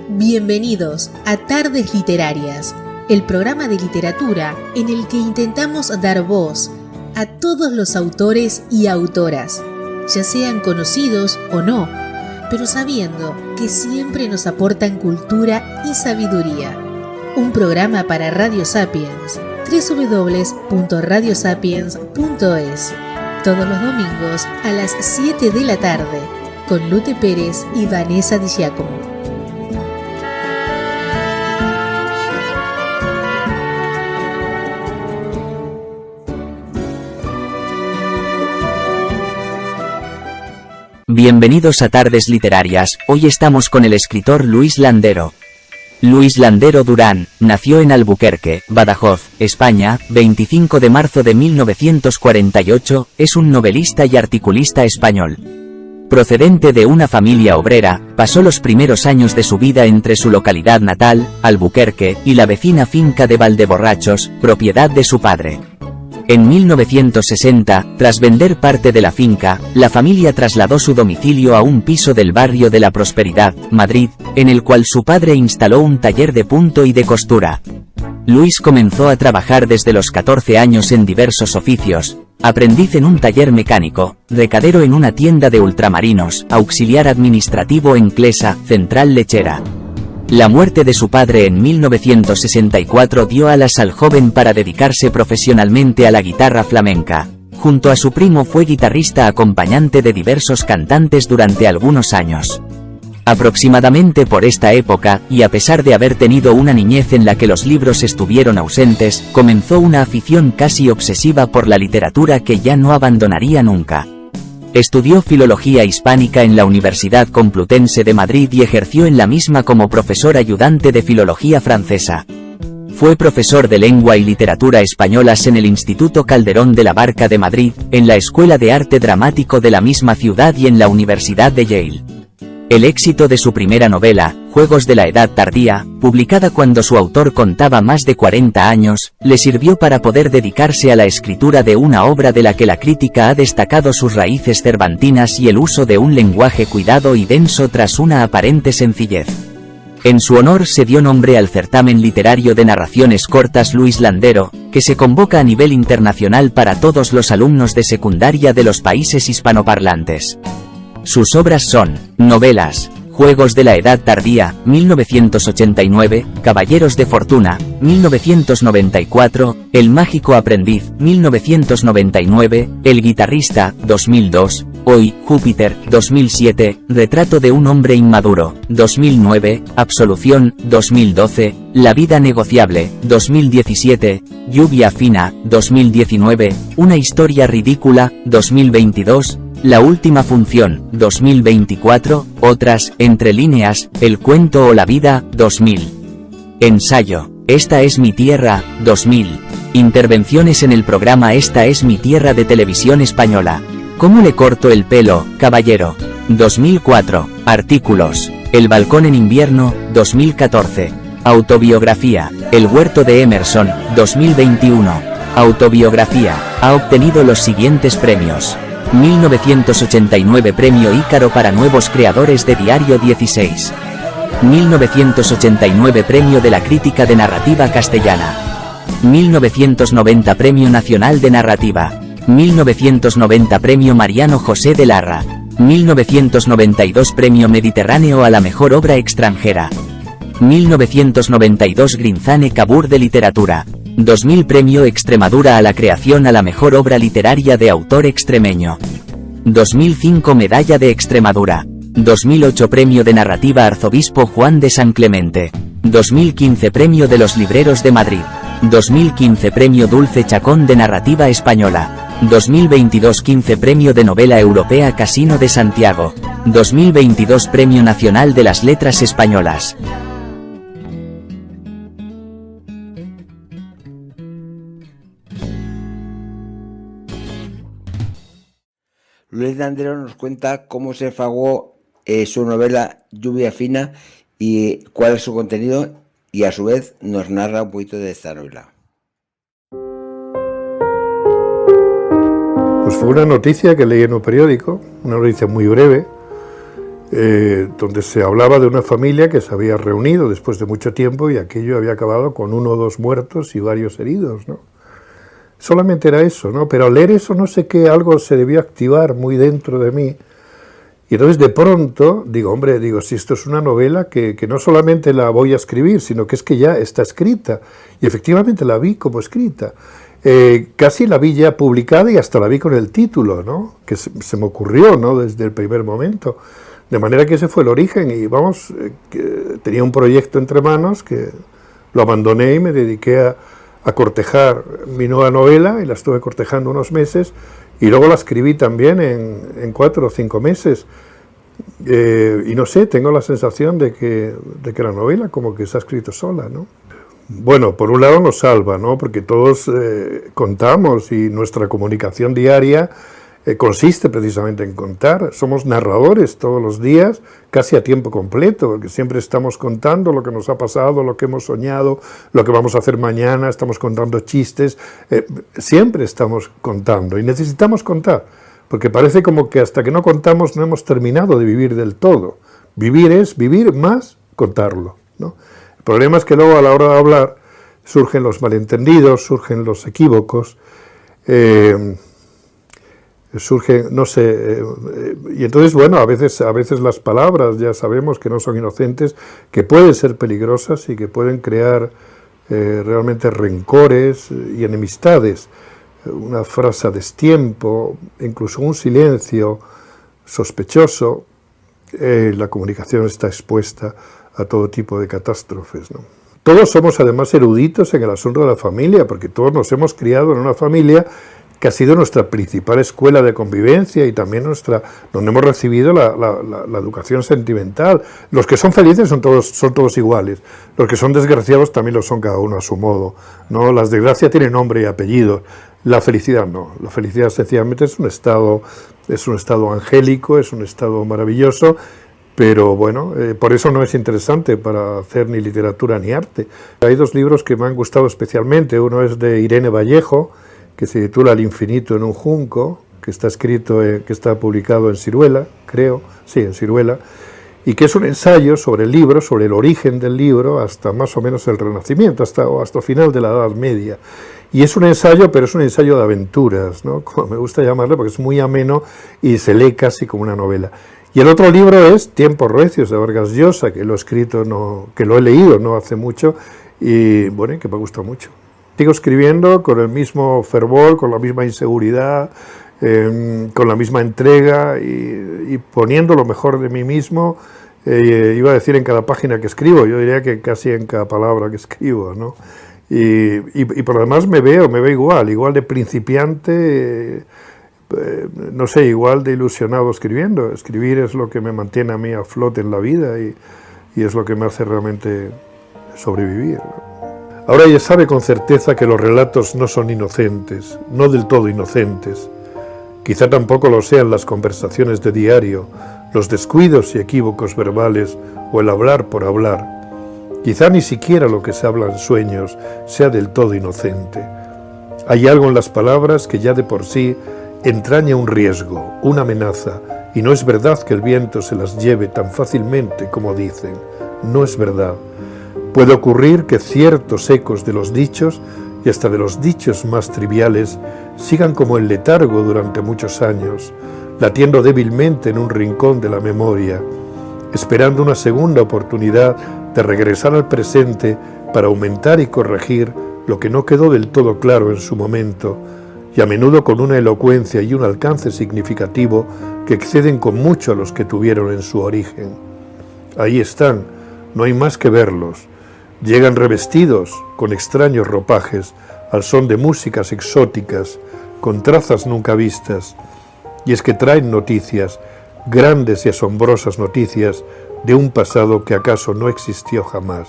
Bienvenidos a Tardes Literarias, el programa de literatura en el que intentamos dar voz a todos los autores y autoras, ya sean conocidos o no, pero sabiendo que siempre nos aportan cultura y sabiduría. Un programa para Radio Sapiens, www.radiosapiens.es, todos los domingos a las 7 de la tarde, con Lute Pérez y Vanessa Di Giacomo. Bienvenidos a Tardes Literarias. Hoy estamos con el escritor Luis Landero. Luis Landero Durán nació en Albuquerque, Badajoz, España, 25 de marzo de 1948, es un novelista y articulista español. Procedente de una familia obrera, pasó los primeros años de su vida entre su localidad natal, Albuquerque, y la vecina finca de Valdeborrachos, propiedad de su padre. En 1960, tras vender parte de la finca, la familia trasladó su domicilio a un piso del barrio de la Prosperidad, Madrid, en el cual su padre instaló un taller de punto y de costura. Luis comenzó a trabajar desde los 14 años en diversos oficios: aprendiz en un taller mecánico, recadero en una tienda de ultramarinos, auxiliar administrativo en Clesa, central lechera. La muerte de su padre en 1964 dio alas al joven para dedicarse profesionalmente a la guitarra flamenca. Junto a su primo fue guitarrista acompañante de diversos cantantes durante algunos años. Aproximadamente por esta época, y a pesar de haber tenido una niñez en la que los libros estuvieron ausentes, comenzó una afición casi obsesiva por la literatura que ya no abandonaría nunca. Estudió Filología Hispánica en la Universidad Complutense de Madrid y ejerció en la misma como profesor ayudante de Filología Francesa. Fue profesor de Lengua y Literatura Españolas en el Instituto Calderón de la Barca de Madrid, en la Escuela de Arte Dramático de la misma ciudad y en la Universidad de Yale. El éxito de su primera novela, Juegos de la Edad Tardía, publicada cuando su autor contaba más de 40 años, le sirvió para poder dedicarse a la escritura de una obra de la que la crítica ha destacado sus raíces cervantinas y el uso de un lenguaje cuidado y denso tras una aparente sencillez. En su honor se dio nombre al certamen literario de narraciones cortas Luis Landero, que se convoca a nivel internacional para todos los alumnos de secundaria de los países hispanoparlantes. Sus obras son: novelas, Juegos de la Edad Tardía, 1989, Caballeros de Fortuna, 1994, El Mágico Aprendiz, 1999, El Guitarrista, 2002, Hoy, Júpiter, 2007, Retrato de un hombre inmaduro, 2009, Absolución, 2012, La vida negociable, 2017, Lluvia fina, 2019, Una historia ridícula, 2022, La última función, 2024, Otras, Entre líneas, El cuento o la vida, 2000. Ensayo, Esta es mi tierra, 2000. Intervenciones en el programa Esta es mi tierra de Televisión Española. ¿Cómo le corto el pelo, caballero? 2004. Artículos, El balcón en invierno, 2014. Autobiografía, El huerto de Emerson, 2021. Autobiografía, ha obtenido los siguientes premios: 1989 Premio Ícaro para Nuevos Creadores de Diario 16. 1989 Premio de la Crítica de Narrativa Castellana. 1990 Premio Nacional de Narrativa. 1990 Premio Mariano José de Larra. 1992 Premio Mediterráneo a la Mejor Obra Extranjera. 1992 Grinzane Cabur de Literatura. 2000 Premio Extremadura a la Creación a la Mejor Obra Literaria de Autor Extremeño. 2005 Medalla de Extremadura. 2008 Premio de Narrativa Arzobispo Juan de San Clemente. 2015 Premio de los Libreros de Madrid. 2015 Premio Dulce Chacón de Narrativa Española. 2022 15 Premio de Novela Europea Casino de Santiago. 2022 Premio Nacional de las Letras Españolas. Luis Landero nos cuenta cómo se fraguó su novela Lluvia fina y cuál es su contenido, y a su vez nos narra un poquito de esta novela. Pues fue una noticia que leí en un periódico, una noticia muy breve, donde se hablaba de una familia que se había reunido después de mucho tiempo y aquello había acabado con 1 o 2 muertos y varios heridos, ¿no? Solamente era eso, ¿no? Pero al leer eso no sé qué, algo se debió activar muy dentro de mí. Y entonces de pronto digo, hombre, si esto es una novela que no solamente la voy a escribir, sino que es que ya está escrita. Y efectivamente la vi como escrita. Casi la vi ya publicada y hasta la vi con el título, ¿no? Que se me ocurrió, ¿no? Desde el primer momento. De manera que ese fue el origen y vamos, tenía un proyecto entre manos que lo abandoné y me dediqué a cortejar mi nueva novela y la estuve cortejando unos meses y luego la escribí también en 4 o 5 meses. Y no sé, tengo la sensación de que la novela como que se ha escrito sola, ¿no? Bueno, por un lado nos salva, ¿no? Porque todos contamos y nuestra comunicación diaria consiste precisamente en contar. Somos narradores todos los días, casi a tiempo completo, porque siempre estamos contando lo que nos ha pasado, lo que hemos soñado, lo que vamos a hacer mañana, estamos contando chistes, siempre estamos contando y necesitamos contar, porque parece como que hasta que no contamos no hemos terminado de vivir del todo. Vivir es vivir más contarlo, ¿no? El problema es que luego a la hora de hablar surgen los malentendidos, surgen los equívocos, no sé, y entonces, bueno, a veces las palabras ya sabemos que no son inocentes, que pueden ser peligrosas y que pueden crear realmente rencores y enemistades. Una frase a destiempo, incluso un silencio sospechoso, la comunicación está expuesta a todo tipo de catástrofes, ¿no? Todos somos además eruditos en el asunto de la familia, porque todos nos hemos criado en una familia que ha sido nuestra principal escuela de convivencia y también donde hemos recibido la educación sentimental. Los que son felices son todos iguales, los que son desgraciados también lo son cada uno a su modo, ¿no? Las desgracias tienen nombre y apellido, la felicidad no, la felicidad sencillamente es un estado angélico, es un estado maravilloso, pero bueno, por eso no es interesante para hacer ni literatura ni arte. Hay 2 libros que me han gustado especialmente, uno es de Irene Vallejo, que se titula El infinito en un junco, que está publicado en Siruela, creo, sí, en Siruela, y que es un ensayo sobre el libro, sobre el origen del libro, hasta más o menos el Renacimiento, hasta final de la Edad Media. Y es un ensayo, pero es un ensayo de aventuras, ¿no? Como me gusta llamarlo, porque es muy ameno y se lee casi como una novela. Y el otro libro es Tiempos recios, de Vargas Llosa, que lo he leído no hace mucho, y bueno, que me gusta mucho. Sigo escribiendo con el mismo fervor, con la misma inseguridad, con la misma entrega y poniendo lo mejor de mí mismo, iba a decir en cada página que escribo, yo diría que casi en cada palabra que escribo, ¿no? Y por lo demás me veo igual de principiante, no sé, igual de ilusionado escribiendo. Escribir es lo que me mantiene a mí a flote en la vida y es lo que me hace realmente sobrevivir, ¿no? Ahora ella sabe con certeza que los relatos no son inocentes, no del todo inocentes. Quizá tampoco lo sean las conversaciones de diario, los descuidos y equívocos verbales o el hablar por hablar. Quizá ni siquiera lo que se habla en sueños sea del todo inocente. Hay algo en las palabras que ya de por sí entraña un riesgo, una amenaza, y no es verdad que el viento se las lleve tan fácilmente como dicen. No es verdad. Puede ocurrir que ciertos ecos de los dichos, y hasta de los dichos más triviales, sigan como en letargo durante muchos años, latiendo débilmente en un rincón de la memoria, esperando una segunda oportunidad de regresar al presente para aumentar y corregir lo que no quedó del todo claro en su momento, y a menudo con una elocuencia y un alcance significativo que exceden con mucho a los que tuvieron en su origen. Ahí están, no hay más que verlos. Llegan revestidos con extraños ropajes, al son de músicas exóticas, con trazas nunca vistas, y es que traen noticias, grandes y asombrosas noticias, de un pasado que acaso no existió jamás.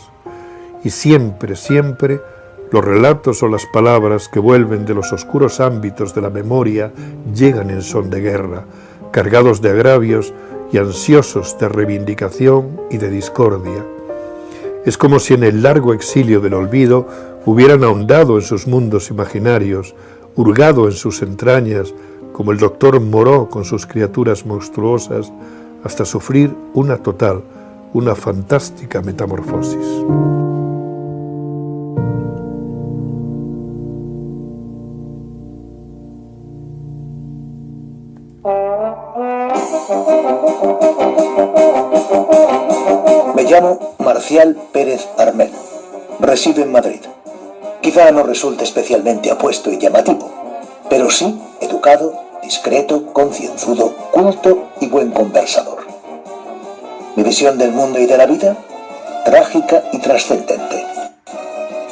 Y siempre, siempre, los relatos o las palabras que vuelven de los oscuros ámbitos de la memoria llegan en son de guerra, cargados de agravios y ansiosos de reivindicación y de discordia. Es como si en el largo exilio del olvido hubieran ahondado en sus mundos imaginarios, hurgado en sus entrañas, como el doctor Moreau con sus criaturas monstruosas, hasta sufrir una total, una fantástica metamorfosis. Me llamo Marcial Pérez Armel. Resido en Madrid. Quizá no resulte especialmente apuesto y llamativo, pero sí educado, discreto, concienzudo, culto y buen conversador. Mi visión del mundo y de la vida, trágica y trascendente.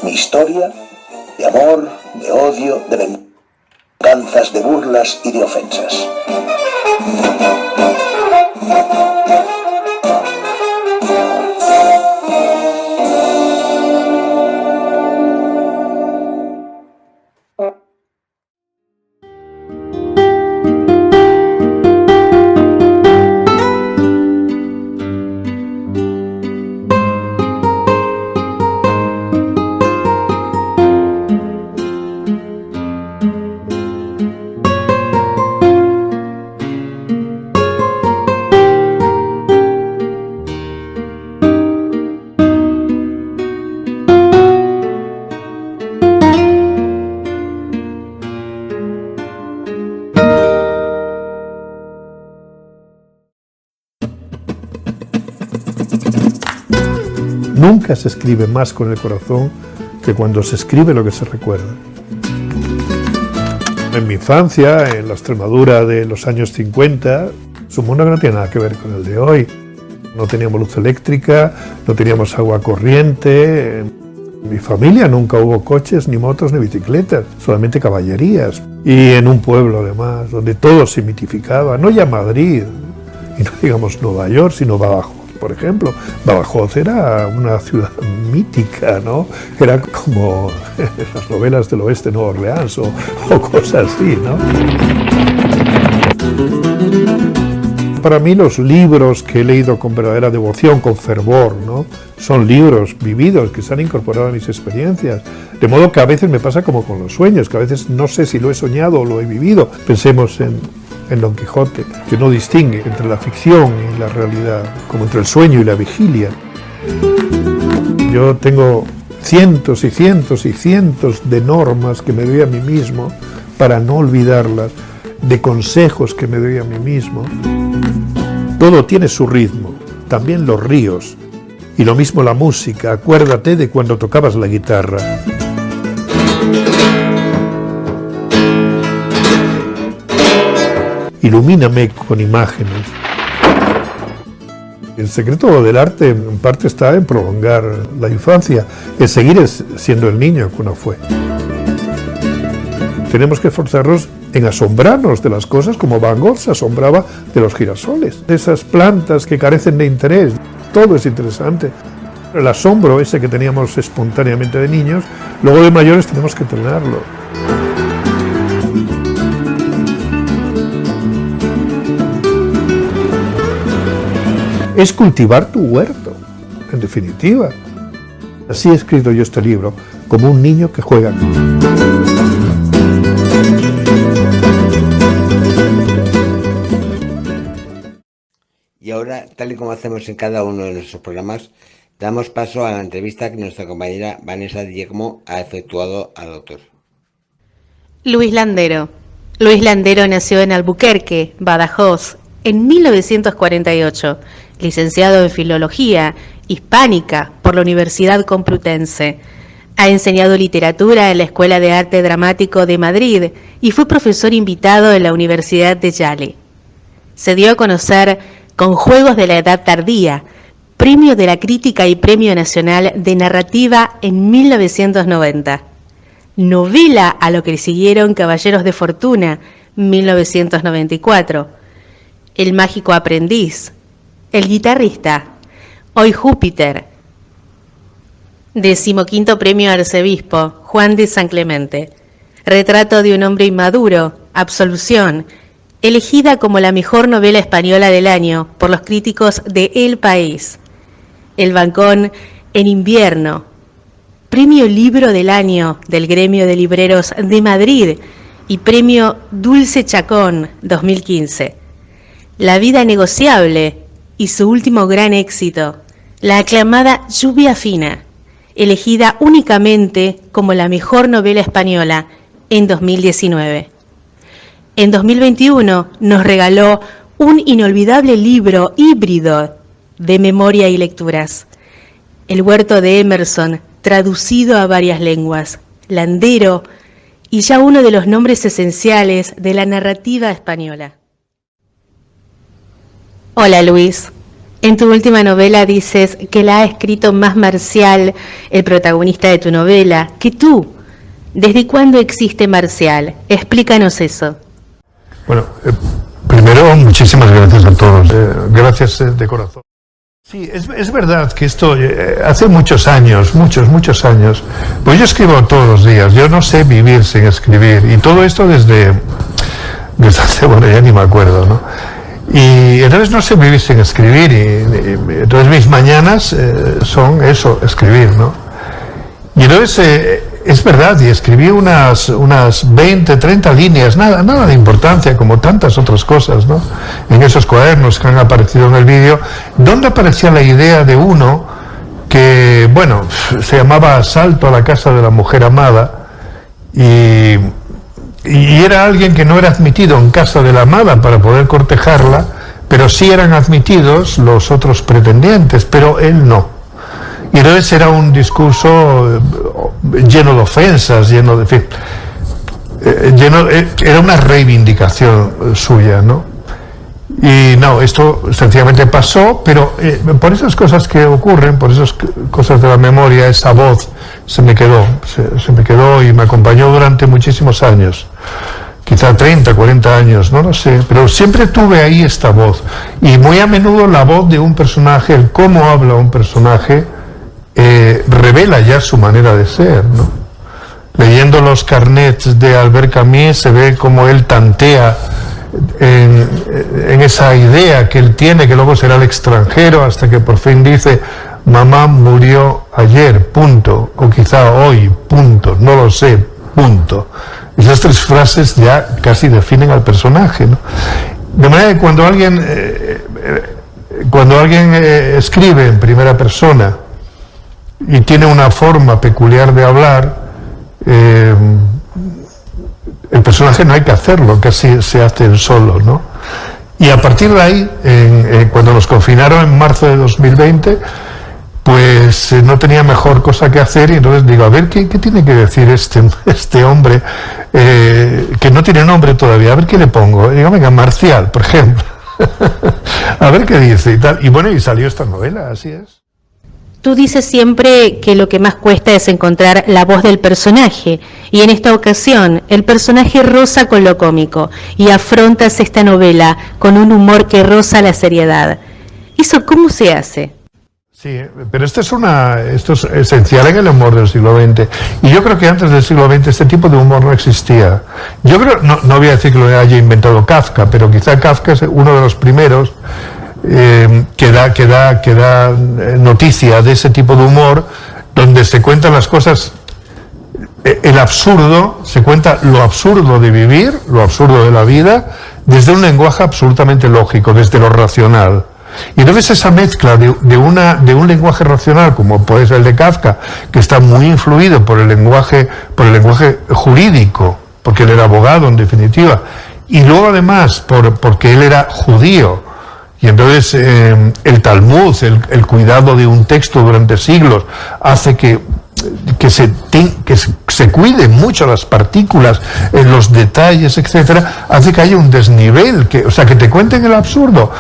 Mi historia, de amor, de odio, de venganzas, de burlas y de ofensas. Nunca se escribe más con el corazón que cuando se escribe lo que se recuerda. En mi infancia, en la Extremadura de los años 50, su mundo no tiene nada que ver con el de hoy. No teníamos luz eléctrica, no teníamos agua corriente. En mi familia nunca hubo coches, ni motos, ni bicicletas, solamente caballerías. Y en un pueblo, además, donde todo se mitificaba, no ya Madrid, y no digamos Nueva York, sino Badajoz. Por ejemplo, Badajoz era una ciudad mítica, ¿no? Era como las novelas del oeste de Nueva Orleans o cosas así, ¿no? Para mí los libros que he leído con verdadera devoción, con fervor, ¿no? Son libros vividos que se han incorporado a mis experiencias. De modo que a veces me pasa como con los sueños, que a veces no sé si lo he soñado o lo he vivido. Pensemos en Don Quijote, que no distingue entre la ficción y la realidad, como entre el sueño y la vigilia. Yo tengo cientos y cientos y cientos de normas que me doy a mí mismo para no olvidarlas, de consejos que me doy a mí mismo. Todo tiene su ritmo, también los ríos, y lo mismo la música. Acuérdate de cuando tocabas la guitarra. Ilumíname con imágenes. El secreto del arte en parte está en prolongar la infancia, en seguir siendo el niño que uno fue. Tenemos que esforzarnos en asombrarnos de las cosas como Van Gogh se asombraba de los girasoles, de esas plantas que carecen de interés. Todo es interesante. El asombro ese que teníamos espontáneamente de niños, luego de mayores tenemos que entrenarlo. Es cultivar tu huerto, en definitiva. Así he escrito yo este libro, como un niño que juega. Y ahora, tal y como hacemos en cada uno de nuestros programas, damos paso a la entrevista que nuestra compañera Vanessa Diegmo ha efectuado al autor. Luis Landero. Luis Landero nació en Albuquerque, Badajoz, en 1948, licenciado en Filología Hispánica por la Universidad Complutense. Ha enseñado literatura en la Escuela de Arte Dramático de Madrid y fue profesor invitado en la Universidad de Yale. Se dio a conocer con Juegos de la Edad Tardía, Premio de la Crítica y Premio Nacional de Narrativa en 1990. Novela a lo que siguieron Caballeros de Fortuna, 1994. El mágico aprendiz, El guitarrista, Hoy Júpiter. 15º Premio Arzobispo, Juan de San Clemente. Retrato de un hombre inmaduro, Absolución, elegida como la mejor novela española del año por los críticos de El País. El Balcón en invierno, Premio Libro del Año del Gremio de Libreros de Madrid y Premio Dulce Chacón 2015. La vida negociable, y su último gran éxito, la aclamada Lluvia Fina, elegida únicamente como la mejor novela española en 2019. En 2021 nos regaló un inolvidable libro híbrido de memoria y lecturas, El huerto de Emerson, traducido a varias lenguas, Landero, y ya uno de los nombres esenciales de la narrativa española. Hola Luis, en tu última novela dices que la ha escrito más Marcial, el protagonista de tu novela, que tú. ¿Desde cuándo existe Marcial? Explícanos eso. Bueno, primero muchísimas gracias a todos, gracias de corazón. Sí, es verdad que esto hace muchos años, muchos años, pues yo escribo todos los días, yo no sé vivir sin escribir, y todo esto desde hace, bueno, ya ni me acuerdo, ¿no? Y entonces no sé vivir sin escribir, y entonces mis mañanas son eso, escribir, ¿no? Y entonces es verdad, y escribí unas 20, 30 líneas, nada de importancia, como tantas otras cosas, ¿no? En esos cuadernos que han aparecido en el vídeo, donde aparecía la idea de uno que, bueno, se llamaba Asalto a la casa de la mujer amada, y era alguien que no era admitido en casa de la amada para poder cortejarla, pero sí eran admitidos los otros pretendientes, pero él no. Y entonces era un discurso lleno de ofensas, lleno de... En fin, era una reivindicación suya, ¿no? Y no, esto sencillamente pasó, pero por esas cosas que ocurren, por esas cosas de la memoria, esa voz se me quedó y me acompañó durante muchísimos años. Quizá 30, 40 años, no lo sé, pero siempre tuve ahí esta voz. Y muy a menudo la voz de un personaje, el cómo habla un personaje, revela ya su manera de ser, ¿no? Leyendo los carnets de Albert Camus se ve como él tantea en esa idea que él tiene, que luego será el extranjero, hasta que por fin dice: mamá murió ayer, punto, o quizá hoy, punto, no lo sé, punto. Esas tres frases ya casi definen al personaje, ¿no? De manera que cuando alguien escribe en primera persona y tiene una forma peculiar de hablar, el personaje no hay que hacerlo, casi se hace él solo, ¿no? Y a partir de ahí, cuando nos confinaron en marzo de 2020, pues no tenía mejor cosa que hacer, y entonces digo, a ver, ¿qué tiene que decir este hombre, que no tiene nombre todavía? A ver qué le pongo. Y digo, venga, Marcial, por ejemplo. A ver qué dice y tal. Y bueno, y salió esta novela, así es. Tú dices siempre que lo que más cuesta es encontrar la voz del personaje, y en esta ocasión el personaje roza con lo cómico y afrontas esta novela con un humor que roza la seriedad. ¿Eso cómo se hace? Sí, pero esto es esencial en el humor del siglo XX, y yo creo que antes del siglo XX este tipo de humor no existía. Yo creo, no voy a decir que lo haya inventado Kafka, pero quizá Kafka es uno de los primeros que da noticia de ese tipo de humor, donde se cuentan las cosas, el absurdo, se cuenta lo absurdo de vivir, lo absurdo de la vida, desde un lenguaje absolutamente lógico, desde lo racional. Y entonces esa mezcla de un lenguaje racional, como puede ser el de Kafka, que está muy influido por el lenguaje jurídico, porque él era abogado en definitiva, y luego además porque él era judío. Y entonces el Talmud, el cuidado de un texto durante siglos, hace que se cuiden mucho las partículas, los detalles, etcétera, hace que haya un desnivel, que te cuenten el absurdo.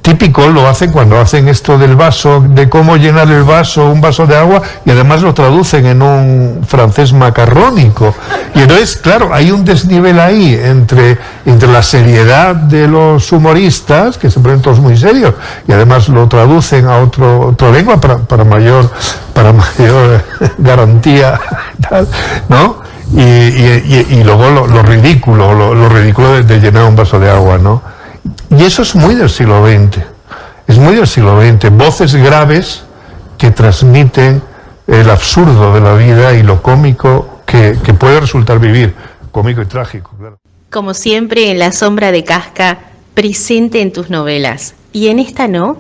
Típico lo hacen cuando hacen esto del vaso, de cómo llenar el vaso, un vaso de agua, y además lo traducen en un francés macarrónico. Y entonces, claro, hay un desnivel ahí entre la seriedad de los humoristas, que se ponen todos muy serios, y además lo traducen a otra lengua para mayor garantía, tal, ¿no? Y luego lo ridículo de llenar un vaso de agua, ¿no? Y eso es muy del siglo XX, voces graves que transmiten el absurdo de la vida y lo cómico que puede resultar vivir, cómico y trágico, claro. Como siempre, en la sombra de Kafka, presente en tus novelas, y en esta no?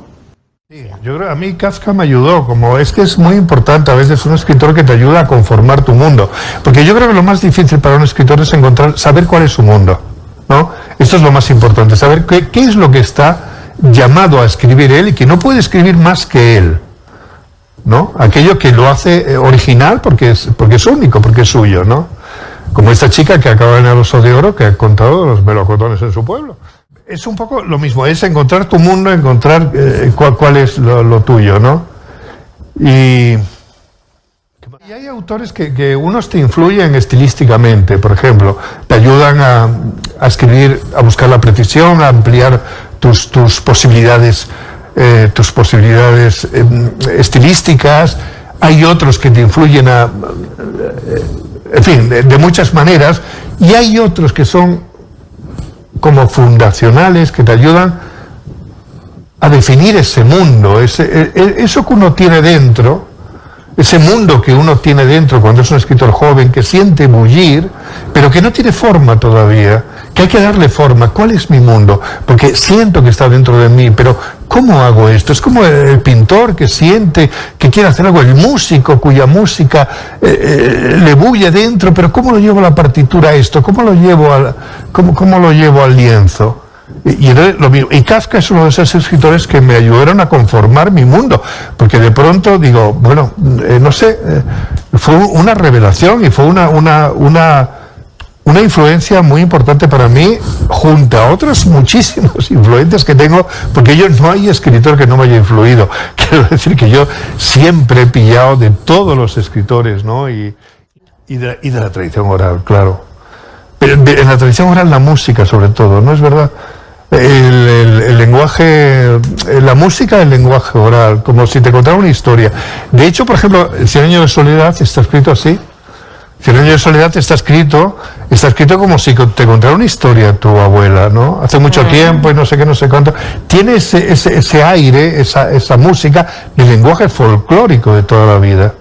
Sí, yo creo, a mí Kafka me ayudó, como es que es muy importante a veces un escritor que te ayuda a conformar tu mundo, porque yo creo que lo más difícil para un escritor es saber cuál es su mundo, ¿no? Esto es lo más importante, saber qué es lo que está llamado a escribir él y que no puede escribir más que él, ¿no? Aquello que lo hace original porque es único, porque es suyo, ¿no? Como esta chica que acaba de ganar el Oso de Oro, que ha contado los melocotones en su pueblo. Es un poco lo mismo, es encontrar tu mundo, encontrar cuál es lo tuyo, ¿no? Y hay autores que unos te influyen estilísticamente, por ejemplo, te ayudan a escribir, a buscar la precisión, a ampliar tus posibilidades estilísticas. Hay otros que te influyen en fin, de muchas maneras, y hay otros que son como fundacionales, que te ayudan a definir ese mundo, eso que uno tiene dentro, ese mundo que uno tiene dentro cuando es un escritor joven, que siente bullir, pero que no tiene forma todavía, que hay que darle forma. ¿Cuál es mi mundo? Porque siento que está dentro de mí, pero ¿cómo hago esto? Es como el pintor que siente que quiere hacer algo, el músico cuya música le bulle dentro, pero ¿cómo lo llevo a la partitura esto? ¿Cómo lo llevo al lienzo? Y Kafka es uno de esos escritores que me ayudaron a conformar mi mundo, porque de pronto digo, bueno, no sé, fue una revelación y fue una influencia muy importante para mí, junto a otros muchísimos influentes que tengo, porque yo no hay escritor que no me haya influido. Quiero decir que yo siempre he pillado de todos los escritores, ¿no? Y de la tradición oral, claro. Pero en la tradición oral la música sobre todo, ¿no es verdad? El lenguaje, la música del lenguaje oral, como si te contara una historia. De hecho, por ejemplo, el 100 años de soledad está escrito así. 100 años de soledad está escrito como si te contara una historia tu abuela, ¿no? Hace mucho tiempo y no sé qué, no sé cuánto. Tiene ese aire, esa música del lenguaje folclórico de toda la vida.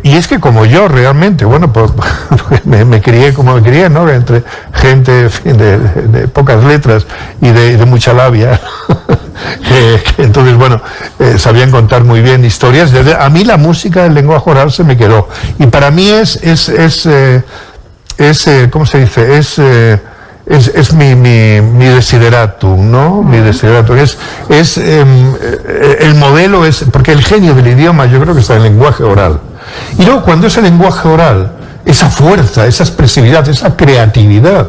Y es que como yo realmente, bueno, pues me crié como me crié, ¿no? Entre gente, en fin, de pocas letras y de mucha labia, que entonces, bueno, sabían contar muy bien historias. A mí la música del lenguaje oral se me quedó. Y para mí es ¿cómo se dice? Es mi desideratum, ¿no? Mi desideratum. El modelo es, porque el genio del idioma yo creo que está en el lenguaje oral. Y luego cuando ese lenguaje oral, esa fuerza, esa expresividad, esa creatividad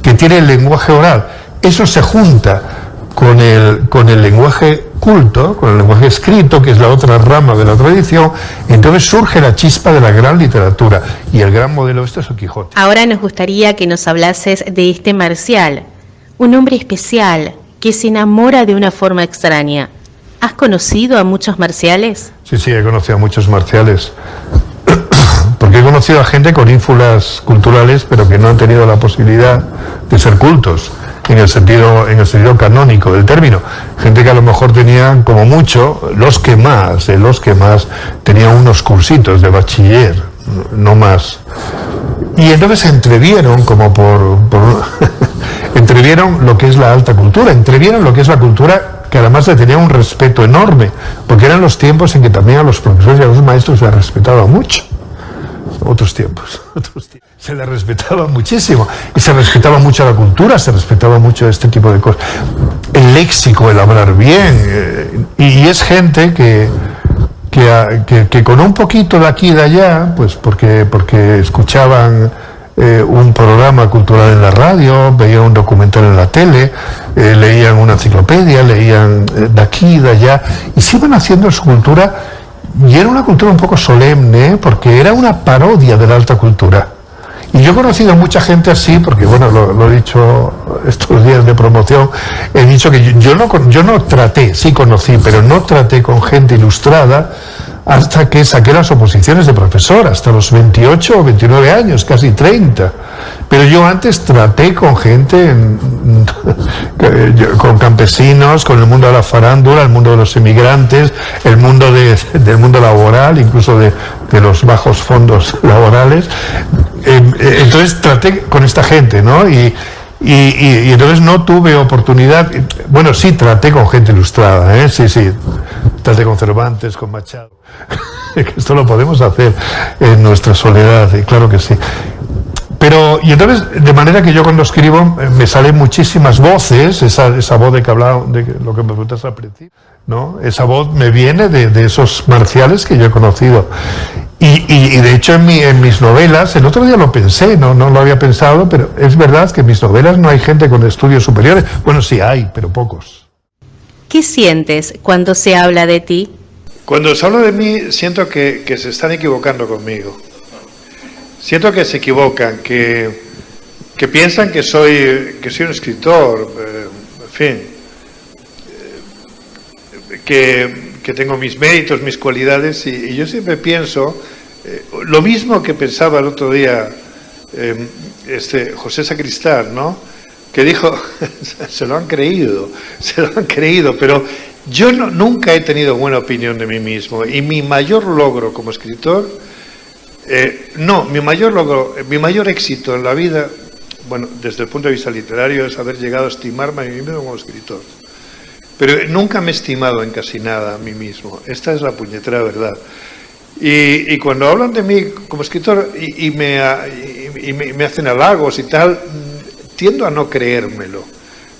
que tiene el lenguaje oral, eso se junta con el lenguaje culto, con el lenguaje escrito, que es la otra rama de la tradición, entonces surge la chispa de la gran literatura, y el gran modelo es el Quijote. Ahora nos gustaría que nos hablases de este Marcial, un hombre especial que se enamora de una forma extraña. ¿Has conocido a muchos marciales? Sí, he conocido a muchos marciales, porque he conocido a gente con ínfulas culturales, pero que no han tenido la posibilidad de ser cultos, en el sentido canónico del término. Gente que a lo mejor tenían, como mucho, los que más tenían unos cursitos de bachiller, no más. Y entonces entrevieron, entrevieron lo que es la alta cultura, entrevieron lo que es la cultura, que además le tenía un respeto enorme, porque eran los tiempos en que también a los profesores y a los maestros se les respetaba mucho. Otros tiempos. Se les respetaba muchísimo, y se respetaba mucho la cultura, se respetaba mucho este tipo de cosas. El léxico, el hablar bien, y es gente que con un poquito de aquí y de allá, pues porque escuchaban un programa cultural en la radio, veían un documental en la tele, leían una enciclopedia, leían de aquí y de allá, y se iban haciendo su cultura, y era una cultura un poco solemne, porque era una parodia de la alta cultura. Y yo he conocido a mucha gente así, porque bueno, lo he dicho estos días de promoción, he dicho que yo no traté, sí conocí, pero no traté con gente ilustrada hasta que saqué las oposiciones de profesor, hasta los 28 o 29 años, casi 30. Pero yo antes traté con gente, con campesinos, con el mundo de la farándula, el mundo de los inmigrantes, el mundo del mundo laboral, incluso de los bajos fondos laborales. Entonces traté con esta gente, ¿no? Y Y entonces no tuve oportunidad. Bueno, sí, traté con gente ilustrada, sí, traté con Cervantes, con Machado. Esto lo podemos hacer en nuestra soledad, y claro que sí. Pero, y entonces, de manera que yo cuando escribo me salen muchísimas voces, esa voz de que hablaba, de lo que me preguntas al principio, ¿no? Esa voz me viene de esos marciales que yo he conocido. Y de hecho en mis novelas, el otro día lo pensé, no lo había pensado, pero es verdad que en mis novelas no hay gente con estudios superiores. Bueno, sí hay, pero pocos. ¿Qué sientes cuando se habla de ti? Cuando se habla de mí, siento que se están equivocando conmigo. Siento que se equivocan, que piensan que soy un escritor, en fin, que tengo mis méritos, mis cualidades, y yo siempre pienso lo mismo que pensaba el otro día José Sacristán, ¿no? Que dijo, se lo han creído, pero yo nunca he tenido buena opinión de mí mismo, y mi mayor logro como escritor, mi mayor éxito en la vida, bueno, desde el punto de vista literario, es haber llegado a estimarme a mí mismo como escritor. Pero nunca me he estimado en casi nada a mí mismo. Esta es la puñetera verdad. Y cuando hablan de mí como escritor y me hacen halagos y tal, tiendo a no creérmelo.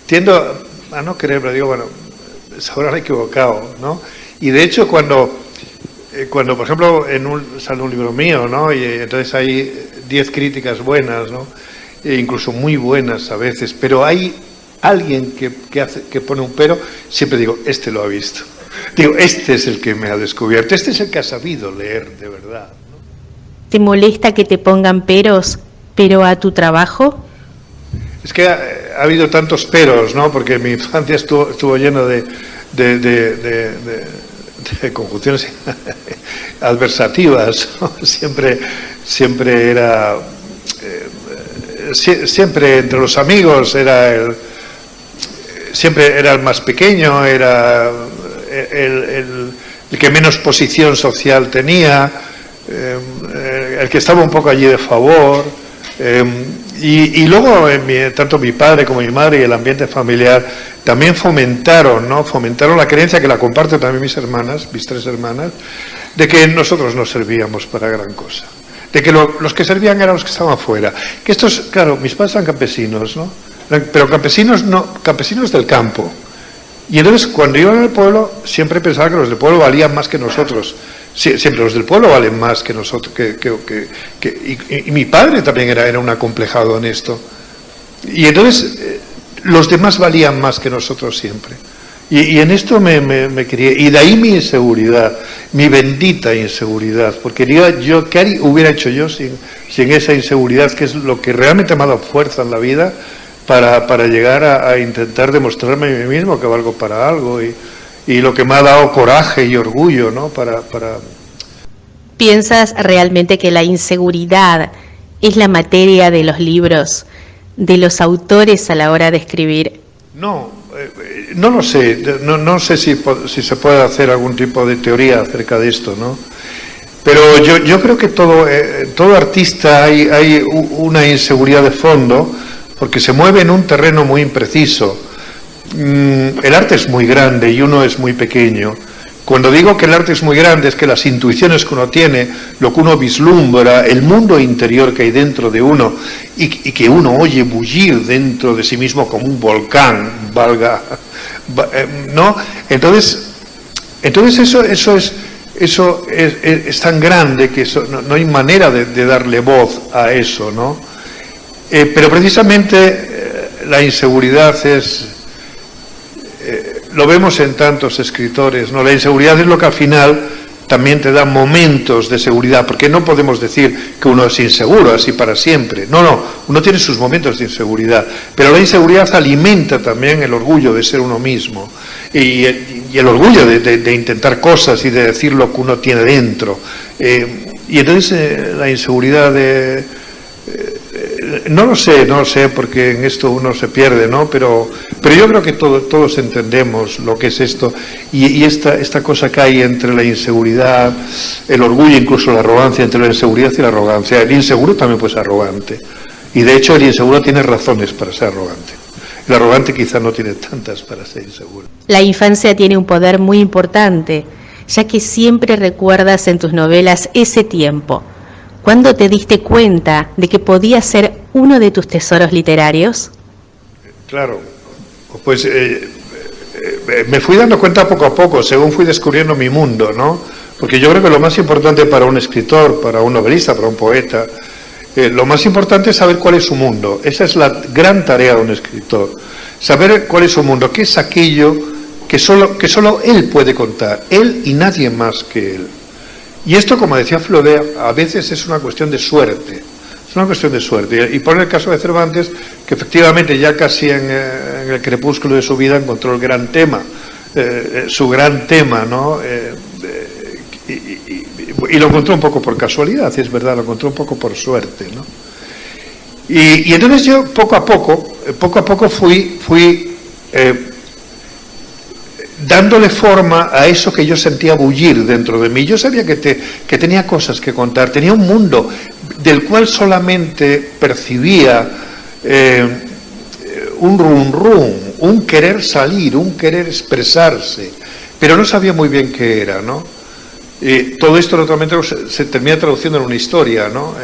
Digo, bueno, se habrán equivocado, ¿no? Y de hecho cuando por ejemplo, sale un libro mío, ¿no? Y entonces hay 10 críticas buenas, ¿no? E incluso muy buenas a veces, pero hay alguien que pone un pero, siempre digo, este lo ha visto. Digo, este es el que me ha descubierto, este es el que ha sabido leer de verdad, ¿no? ¿Te molesta que te pongan peros, pero a tu trabajo? Es que ha habido tantos peros, ¿no? Porque mi infancia estuvo lleno de conjunciones adversativas, ¿no? Siempre era siempre entre los amigos siempre era el más pequeño, era el que menos posición social tenía, el que estaba un poco allí de favor, y luego tanto mi padre como mi madre y el ambiente familiar también fomentaron la creencia, que la comparto también mis 3 hermanas, de que nosotros no servíamos para gran cosa, de que los que servían eran los que estaban fuera. Que estos, claro, mis padres eran campesinos, ¿no? Pero campesinos del campo. Y entonces cuando iban al pueblo siempre pensaba que los del pueblo valían más que nosotros. Siempre los del pueblo valen más que nosotros. Y mi padre también era un acomplejado en esto. Y entonces los demás valían más que nosotros siempre. Y en esto me crié. Y de ahí mi inseguridad, mi bendita inseguridad. Porque yo, ¿qué hubiera hecho yo sin esa inseguridad, que es lo que realmente me ha dado fuerza en la vida para llegar a intentar demostrarme a mí mismo que valgo para algo, y lo que me ha dado coraje y orgullo, ¿no? para... ¿Piensas realmente que la inseguridad es la materia de los libros, de los autores a la hora de escribir? No lo sé, no sé si se puede hacer algún tipo de teoría acerca de esto, ¿no? Pero yo creo que todo artista hay una inseguridad de fondo, porque se mueve en un terreno muy impreciso. El arte es muy grande y uno es muy pequeño. Cuando digo que el arte es muy grande, es que las intuiciones que uno tiene, lo que uno vislumbra, el mundo interior que hay dentro de uno, y que uno oye bullir dentro de sí mismo como un volcán, ¿no? Entonces eso es tan grande que no hay manera de darle voz a eso, ¿no? Pero precisamente la inseguridad lo vemos en tantos escritores, ¿no? La inseguridad es lo que al final también te da momentos de seguridad, porque no podemos decir que uno es inseguro así para siempre. No, uno tiene sus momentos de inseguridad, pero la inseguridad alimenta también el orgullo de ser uno mismo y el orgullo de intentar cosas y de decir lo que uno tiene dentro. Y entonces la inseguridad no lo sé, porque en esto uno se pierde, ¿no? Pero yo creo que todos entendemos lo que es esto, y esta cosa que hay entre la inseguridad, el orgullo, incluso la arrogancia, entre la inseguridad y la arrogancia. El inseguro también puede ser arrogante, Y de hecho el inseguro tiene razones para ser arrogante. El arrogante quizá no tiene tantas para ser inseguro. La infancia tiene un poder muy importante, ya que siempre recuerdas en tus novelas ese tiempo. ¿Cuándo te diste cuenta de que podía ser uno de tus tesoros literarios? Claro, pues me fui dando cuenta poco a poco, según fui descubriendo mi mundo, ¿no? Porque yo creo que lo más importante para un escritor, para un novelista, para un poeta, lo más importante es saber cuál es su mundo. Esa es la gran tarea de un escritor. Saber cuál es su mundo, qué es aquello que solo él puede contar, él y nadie más que él. Y esto, como decía Flaubert, a veces es una cuestión de suerte. Es una cuestión de suerte. Y por el caso de Cervantes, que efectivamente ya casi en el crepúsculo de su vida encontró el gran tema, su gran tema, ¿no? Y lo encontró un poco por casualidad, es verdad, lo encontró un poco por suerte, ¿no? Y entonces yo poco a poco fui dándole forma a eso que yo sentía bullir dentro de mí. Yo sabía que tenía cosas que contar, tenía un mundo del cual solamente percibía un rum rum, un querer salir, un querer expresarse, pero no sabía muy bien qué era, ¿no? Todo esto naturalmente se termina traduciendo en una historia, ¿no?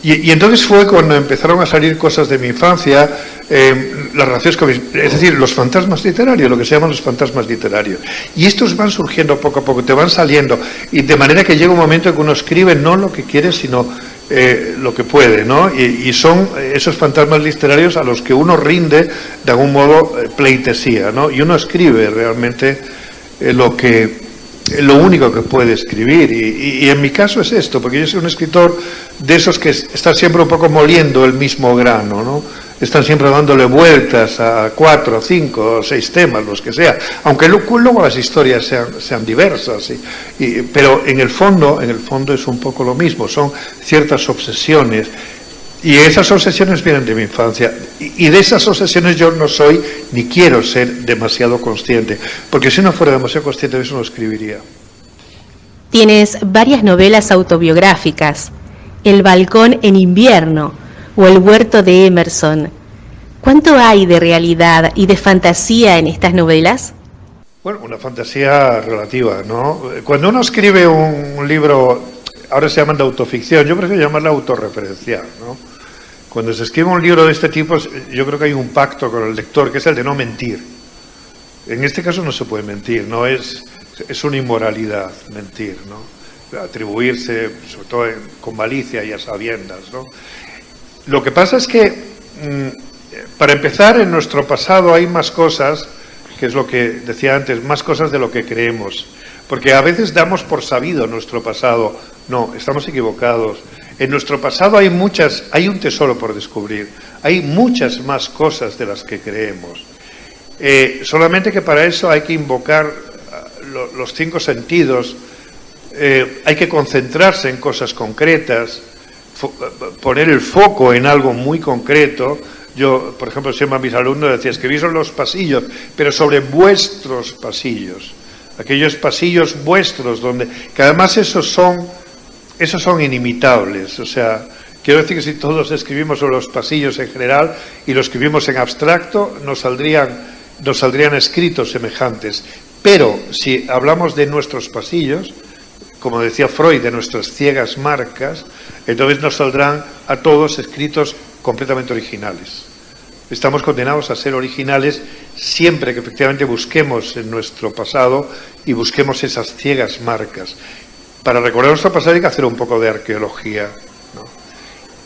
Y entonces fue cuando empezaron a salir cosas de mi infancia, las relaciones con es decir, los fantasmas literarios, lo que se llaman los fantasmas literarios. Y estos van surgiendo poco a poco, te van saliendo, y de manera que llega un momento en que uno escribe no lo que quiere, sino lo que puede, ¿no? Y son esos fantasmas literarios a los que uno rinde, de algún modo, pleitesía, ¿no? Y uno escribe realmente lo único que puede escribir, y en mi caso es esto, porque yo soy un escritor de esos que están siempre un poco moliendo el mismo grano, ¿no? Están siempre dándole vueltas a 4, 5, 6 temas, los que sea, aunque luego las historias sean diversas, pero en el fondo es un poco lo mismo, son ciertas obsesiones. Y esas obsesiones vienen de mi infancia, y de esas obsesiones yo no soy ni quiero ser demasiado consciente, porque si no fuera demasiado consciente de eso no escribiría. Tienes varias novelas autobiográficas, El balcón en invierno o El huerto de Emerson. ¿Cuánto hay de realidad y de fantasía en estas novelas? Bueno, una fantasía relativa, ¿no? Cuando uno escribe un libro, ahora se llaman de autoficción, yo prefiero llamarla autorreferencial, ¿no? Cuando se escribe un libro de este tipo, yo creo que hay un pacto con el lector, que es el de no mentir. En este caso no se puede mentir, no es una inmoralidad mentir, ¿no? Atribuirse, sobre todo con malicia y a sabiendas, ¿no? Lo que pasa es que, para empezar, en nuestro pasado hay más cosas, que es lo que decía antes, más cosas de lo que creemos. Porque a veces damos por sabido nuestro pasado. No, estamos equivocados. En nuestro pasado hay un tesoro por descubrir. Hay muchas más cosas de las que creemos. Solamente que para eso hay que invocar los 5 sentidos, hay que concentrarse en cosas concretas, poner el foco en algo muy concreto. Yo, por ejemplo, siempre a mis alumnos decía, escribid sobre los pasillos, pero sobre vuestros pasillos. Aquellos pasillos vuestros, que además esos son inimitables. O sea, quiero decir que si todos escribimos sobre los pasillos en general y lo escribimos en abstracto, nos saldrían escritos semejantes. Pero si hablamos de nuestros pasillos, como decía Freud, de nuestras ciegas marcas, entonces nos saldrán a todos escritos completamente originales. Estamos condenados a ser originales siempre que efectivamente busquemos en nuestro pasado y busquemos esas ciegas marcas. Para recordar nuestro pasado hay que hacer un poco de arqueología, ¿no?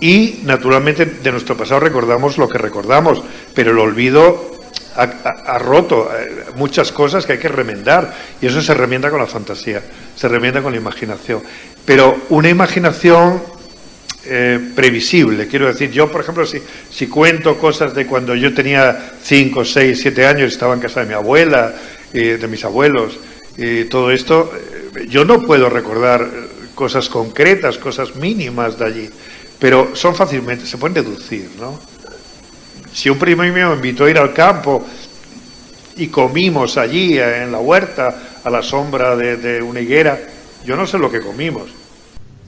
Y naturalmente de nuestro pasado recordamos lo que recordamos, pero el olvido ha roto muchas cosas que hay que remendar, y eso se remienda con la fantasía, se remienda con la imaginación, pero una imaginación previsible. Quiero decir, yo por ejemplo si cuento cosas de cuando yo tenía 5, 6, 7 años, estaba en casa de mi abuela, de mis abuelos, todo esto, yo no puedo recordar cosas concretas, cosas mínimas de allí, pero se pueden deducir, ¿no? Si un primo mío me invitó a ir al campo y comimos allí en la huerta a la sombra de una higuera, yo no sé lo que comimos.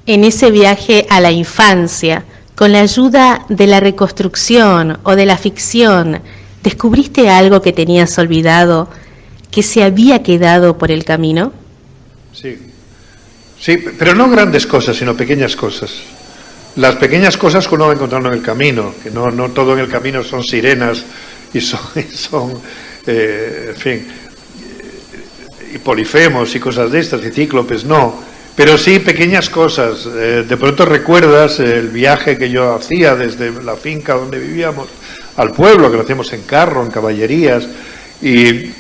En ese viaje a la infancia, Con la ayuda de la reconstrucción o de la ficción, ¿descubriste algo que tenías olvidado, que se había quedado por el camino? Sí, sí, pero no grandes cosas, sino pequeñas cosas. Las pequeñas cosas que uno va encontrando en el camino, que no todo en el camino son sirenas y son en fin, y polifemos y cosas de estas, y cíclopes, no. Pero sí pequeñas cosas. De pronto recuerdas el viaje que yo hacía desde la finca donde vivíamos al pueblo, que lo hacíamos en carro, en caballerías, y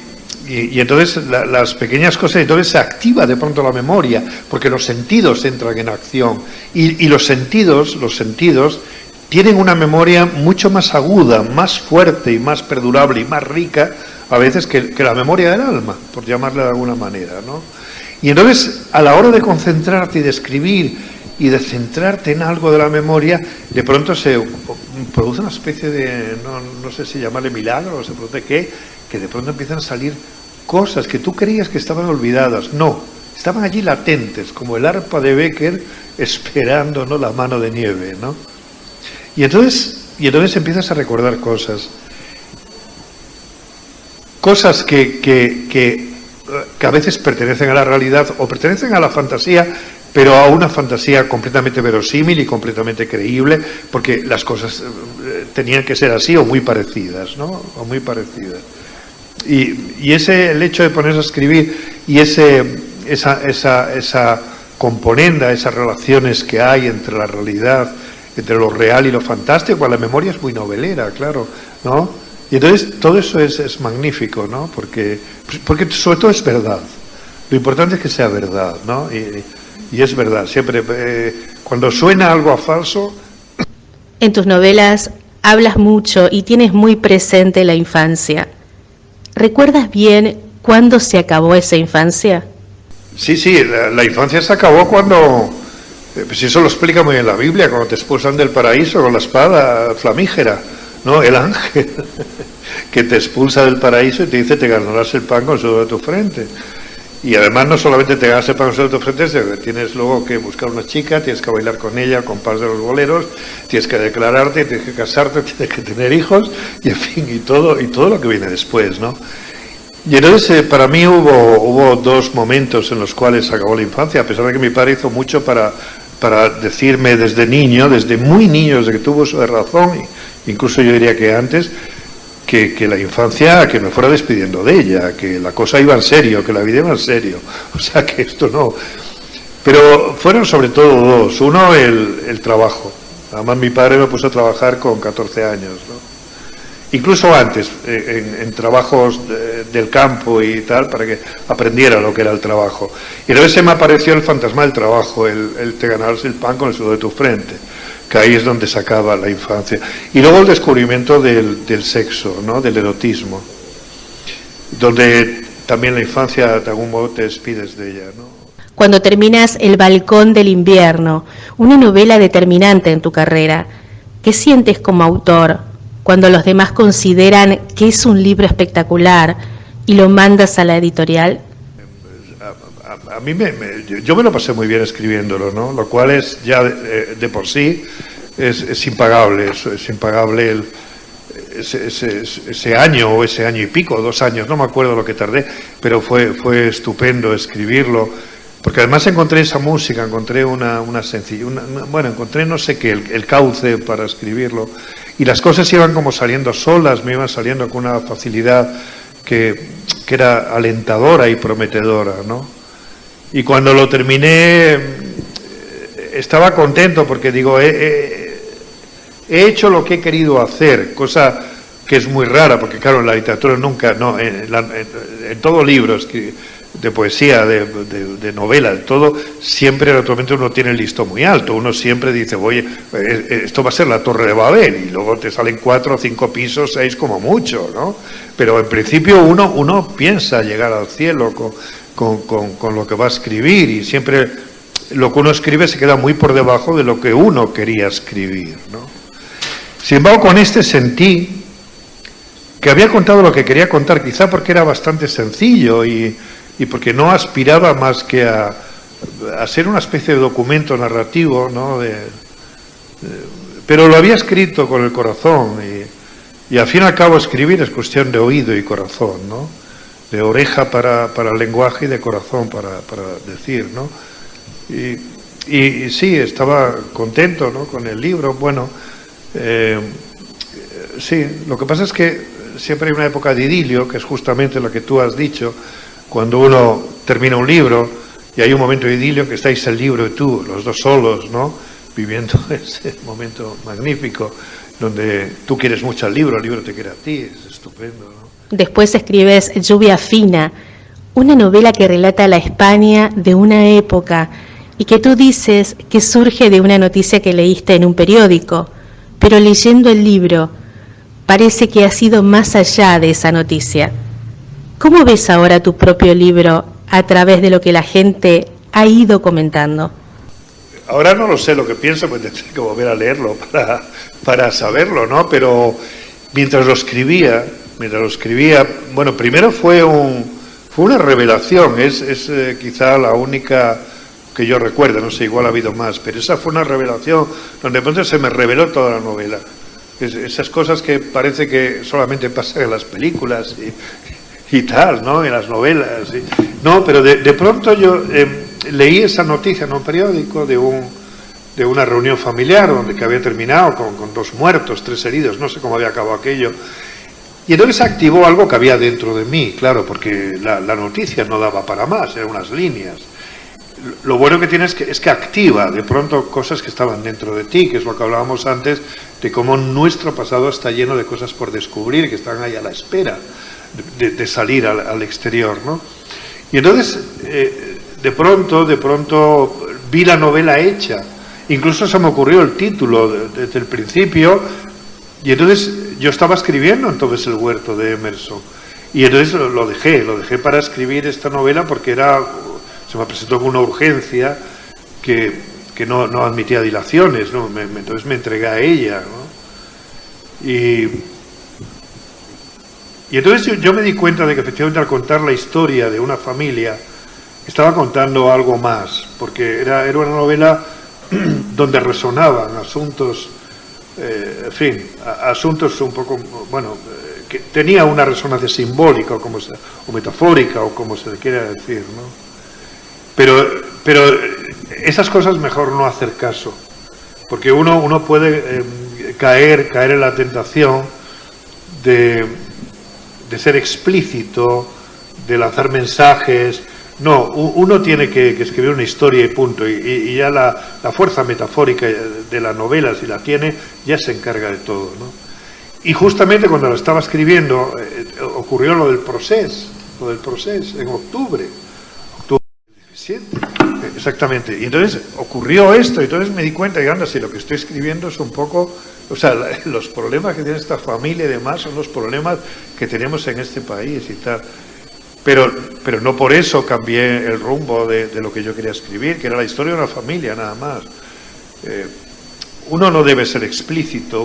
entonces las pequeñas cosas, entonces se activa de pronto la memoria, porque los sentidos entran en acción, y los sentidos tienen una memoria mucho más aguda, más fuerte y más perdurable y más rica a veces que la memoria del alma, por llamarla de alguna manera, ¿no? Y entonces, a la hora de concentrarte y de escribir y de centrarte en algo de la memoria, de pronto se produce una especie de, no sé si llamarle milagro, o se produce que de pronto empiezan a salir cosas que tú creías que estaban olvidadas. No, estaban allí latentes, como el arpa de Becker esperando, ¿no?, la mano de nieve, ¿no? Y entonces empiezas a recordar cosas que a veces pertenecen a la realidad o pertenecen a la fantasía, pero a una fantasía completamente verosímil y completamente creíble, porque las cosas tenían que ser así o muy parecidas, ¿no? O muy parecidas. Y el hecho de ponerse a escribir y esa componenda, esas relaciones que hay entre la realidad, entre lo real y lo fantástico, la memoria es muy novelera, claro, ¿no? Y entonces todo eso es magnífico, ¿no? Porque sobre todo es verdad. Lo importante es que sea verdad, ¿no? Y es verdad. Siempre, cuando suena algo a falso... En tus novelas hablas mucho y tienes muy presente la infancia. ¿Recuerdas bien cuándo se acabó esa infancia? Sí, la infancia se acabó cuando... Pues eso lo explica muy bien la Biblia, cuando te expulsan del paraíso con la espada flamígera, ¿no? El ángel que te expulsa del paraíso y te dice: te ganarás el pan con el sudor de tu frente. Y además no solamente te ganas el pan con el sudor de tu frente, sino que tienes luego que buscar una chica, tienes que bailar con ella, con compás de los boleros, tienes que declararte, tienes que casarte, tienes que tener hijos, y en fin, y todo lo que viene después, ¿no? Y entonces para mí hubo dos momentos en los cuales se acabó la infancia, a pesar de que mi padre hizo mucho para decirme desde niño, desde muy niño, desde que tuvo uso de razón, incluso yo diría que antes, que la infancia, que me fuera despidiendo de ella, que la cosa iba en serio, que la vida iba en serio, o sea que esto no. Pero fueron sobre todo dos. Uno, el trabajo. Además mi padre me puso a trabajar con 14 años, ¿no? Incluso antes, en trabajos del campo y tal, para que aprendiera lo que era el trabajo. Y entonces se me apareció el fantasma del trabajo, el te ganarás el pan con el sudor de tu frente, que ahí es donde se acaba la infancia. Y luego el descubrimiento del sexo, ¿no?, del erotismo, donde también la infancia de algún modo te despides de ella, ¿no? Cuando terminas El balcón del invierno, una novela determinante en tu carrera, ¿qué sientes como autor cuando los demás consideran que es un libro espectacular y lo mandas a la editorial? A mí yo me lo pasé muy bien escribiéndolo, ¿no? Lo cual es ya de por sí es impagable, es impagable ese año o ese año y pico, 2 años, no me acuerdo lo que tardé, pero fue estupendo escribirlo, porque además encontré esa música, encontré una encontré no sé qué, el cauce para escribirlo, y las cosas iban como saliendo solas, me iban saliendo con una facilidad que era alentadora y prometedora, ¿no? Y cuando lo terminé estaba contento porque digo, he hecho lo que he querido hacer, cosa que es muy rara, porque claro, en la literatura nunca, no, en todo libro de poesía, de novela, de todo, siempre naturalmente uno tiene el listón muy alto, uno siempre dice, oye, esto va a ser la Torre de Babel, y luego te salen 4 o 5 pisos, 6 como mucho, ¿no? Pero en principio uno piensa llegar al cielo con lo que va a escribir, y siempre lo que uno escribe se queda muy por debajo de lo que uno quería escribir, ¿no? Sin embargo, con este sentí que había contado lo que quería contar, quizá porque era bastante sencillo y porque no aspiraba más que a ser una especie de documento narrativo, ¿no?, pero lo había escrito con el corazón y al fin y al cabo escribir es cuestión de oído y corazón, ¿no? De oreja para el lenguaje y de corazón para decir, ¿no? Y sí, estaba contento, ¿no?, con el libro. Bueno, sí, lo que pasa es que siempre hay una época de idilio, que es justamente lo que tú has dicho, cuando uno termina un libro y hay un momento de idilio que estáis el libro y tú, los dos solos, ¿no?, viviendo ese momento magnífico, donde tú quieres mucho al libro te quiere a ti, es estupendo, ¿no? Después escribes Lluvia Fina, una novela que relata la España de una época y que tú dices que surge de una noticia que leíste en un periódico, pero leyendo el libro parece que has ido más allá de esa noticia. ¿Cómo ves ahora tu propio libro a través de lo que la gente ha ido comentando? Ahora no lo sé lo que pienso, pues tendré que volver a leerlo para saberlo, ¿no? Pero mientras lo escribía, bueno, primero fue una revelación, es quizá la única que yo recuerdo, no sé, igual ha habido más, pero esa fue una revelación donde de pronto se me reveló toda la novela. Esas cosas que parece que solamente pasan en las películas y tal, ¿no?, en las novelas. No, pero de pronto yo leí esa noticia en un periódico de una reunión familiar que había terminado con 2 muertos, 3 heridos, no sé cómo había acabado aquello. Y entonces activó algo que había dentro de mí, claro, porque la noticia no daba para más, eran unas líneas. Lo bueno que tiene es que activa de pronto cosas que estaban dentro de ti, que es lo que hablábamos antes, de cómo nuestro pasado está lleno de cosas por descubrir, que están ahí a la espera de salir al exterior, ¿no? Y entonces, de pronto vi la novela hecha, incluso se me ocurrió el título desde el principio, y entonces yo estaba escribiendo entonces El huerto de Emerson, y entonces lo dejé para escribir esta novela porque se me presentó con una urgencia que no admitía dilaciones, ¿no? Entonces me entregué a ella, ¿no? Y entonces yo me di cuenta de que efectivamente al contar la historia de una familia estaba contando algo más, porque era una novela donde resonaban asuntos, en fin, asuntos un poco, bueno, que tenía una resonancia simbólica o metafórica o como se le quiera decir, ¿no? Pero esas cosas mejor no hacer caso, porque uno puede caer en la tentación de ser explícito, de lanzar mensajes. No, uno tiene que escribir una historia y punto, y ya la fuerza metafórica de la novela, si la tiene, ya se encarga de todo, ¿no? Y justamente cuando lo estaba escribiendo ocurrió lo del Procés en octubre 17, exactamente, y entonces ocurrió esto, y entonces me di cuenta, y anda, si lo que estoy escribiendo es un poco, o sea, los problemas que tiene esta familia y demás son los problemas que tenemos en este país y tal. Pero no por eso cambié el rumbo de lo que yo quería escribir, que era la historia de una familia, nada más. Uno no debe ser explícito,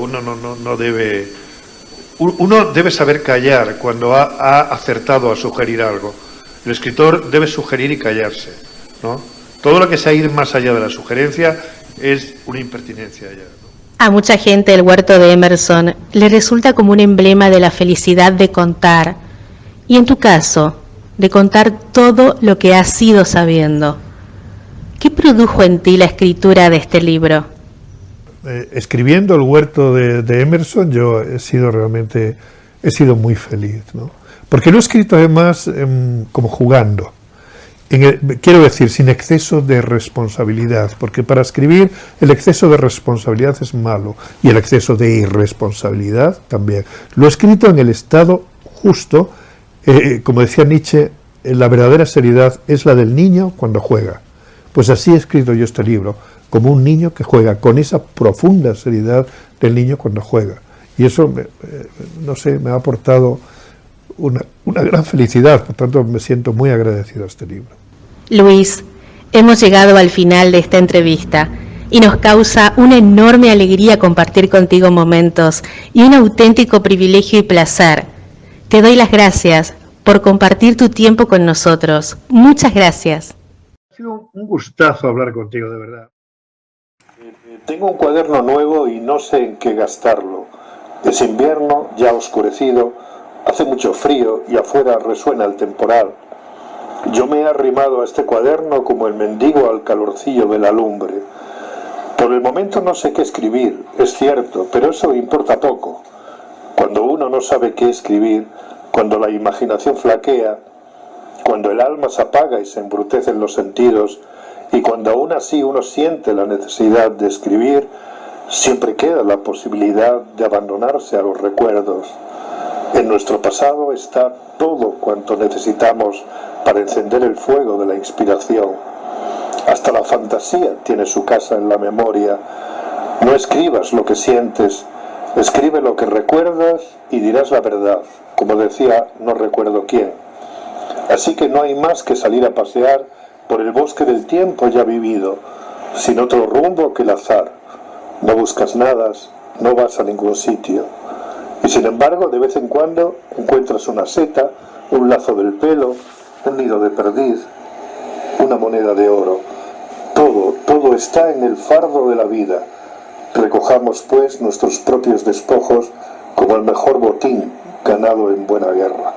uno debe saber callar cuando ha acertado a sugerir algo. El escritor debe sugerir y callarse, ¿no? Todo lo que sea ir más allá de la sugerencia es una impertinencia ya, ¿no? A mucha gente el huerto de Emerson le resulta como un emblema de la felicidad de contar, y en tu caso, de contar todo lo que has ido sabiendo. ¿Qué produjo en ti la escritura de este libro? Escribiendo El huerto de Emerson yo he sido muy feliz, ¿no? Porque lo he escrito además como jugando. Quiero decir, sin exceso de responsabilidad, porque para escribir el exceso de responsabilidad es malo y el exceso de irresponsabilidad también. Lo he escrito en el estado justo, como decía Nietzsche, la verdadera seriedad es la del niño cuando juega. Pues así he escrito yo este libro, como un niño que juega, con esa profunda seriedad del niño cuando juega. Y eso, no sé, me ha aportado una gran felicidad, por tanto me siento muy agradecido a este libro. Luis, hemos llegado al final de esta entrevista y nos causa una enorme alegría compartir contigo momentos y un auténtico privilegio y placer. Te doy las gracias por compartir tu tiempo con nosotros. Muchas gracias. Ha sido un gustazo hablar contigo, de verdad. Tengo un cuaderno nuevo y no sé en qué gastarlo. Es invierno, ya oscurecido, hace mucho frío y afuera resuena el temporal. Yo me he arrimado a este cuaderno como el mendigo al calorcillo de la lumbre. Por el momento no sé qué escribir, es cierto, pero eso importa poco. Cuando uno no sabe qué escribir, cuando la imaginación flaquea, cuando el alma se apaga y se embrutecen los sentidos, y cuando aún así uno siente la necesidad de escribir, siempre queda la posibilidad de abandonarse a los recuerdos. En nuestro pasado está todo cuanto necesitamos para encender el fuego de la inspiración. Hasta la fantasía tiene su casa en la memoria. No escribas lo que sientes, escribe lo que recuerdas y dirás la verdad, como decía no recuerdo quién. Así que no hay más que salir a pasear por el bosque del tiempo ya vivido, sin otro rumbo que el azar. No buscas nada, no vas a ningún sitio. Y sin embargo, de vez en cuando encuentras una seta, un lazo del pelo, un nido de perdiz, una moneda de oro. Todo está en el fardo de la vida. Recojamos, pues, nuestros propios despojos como el mejor botín ganado en buena guerra.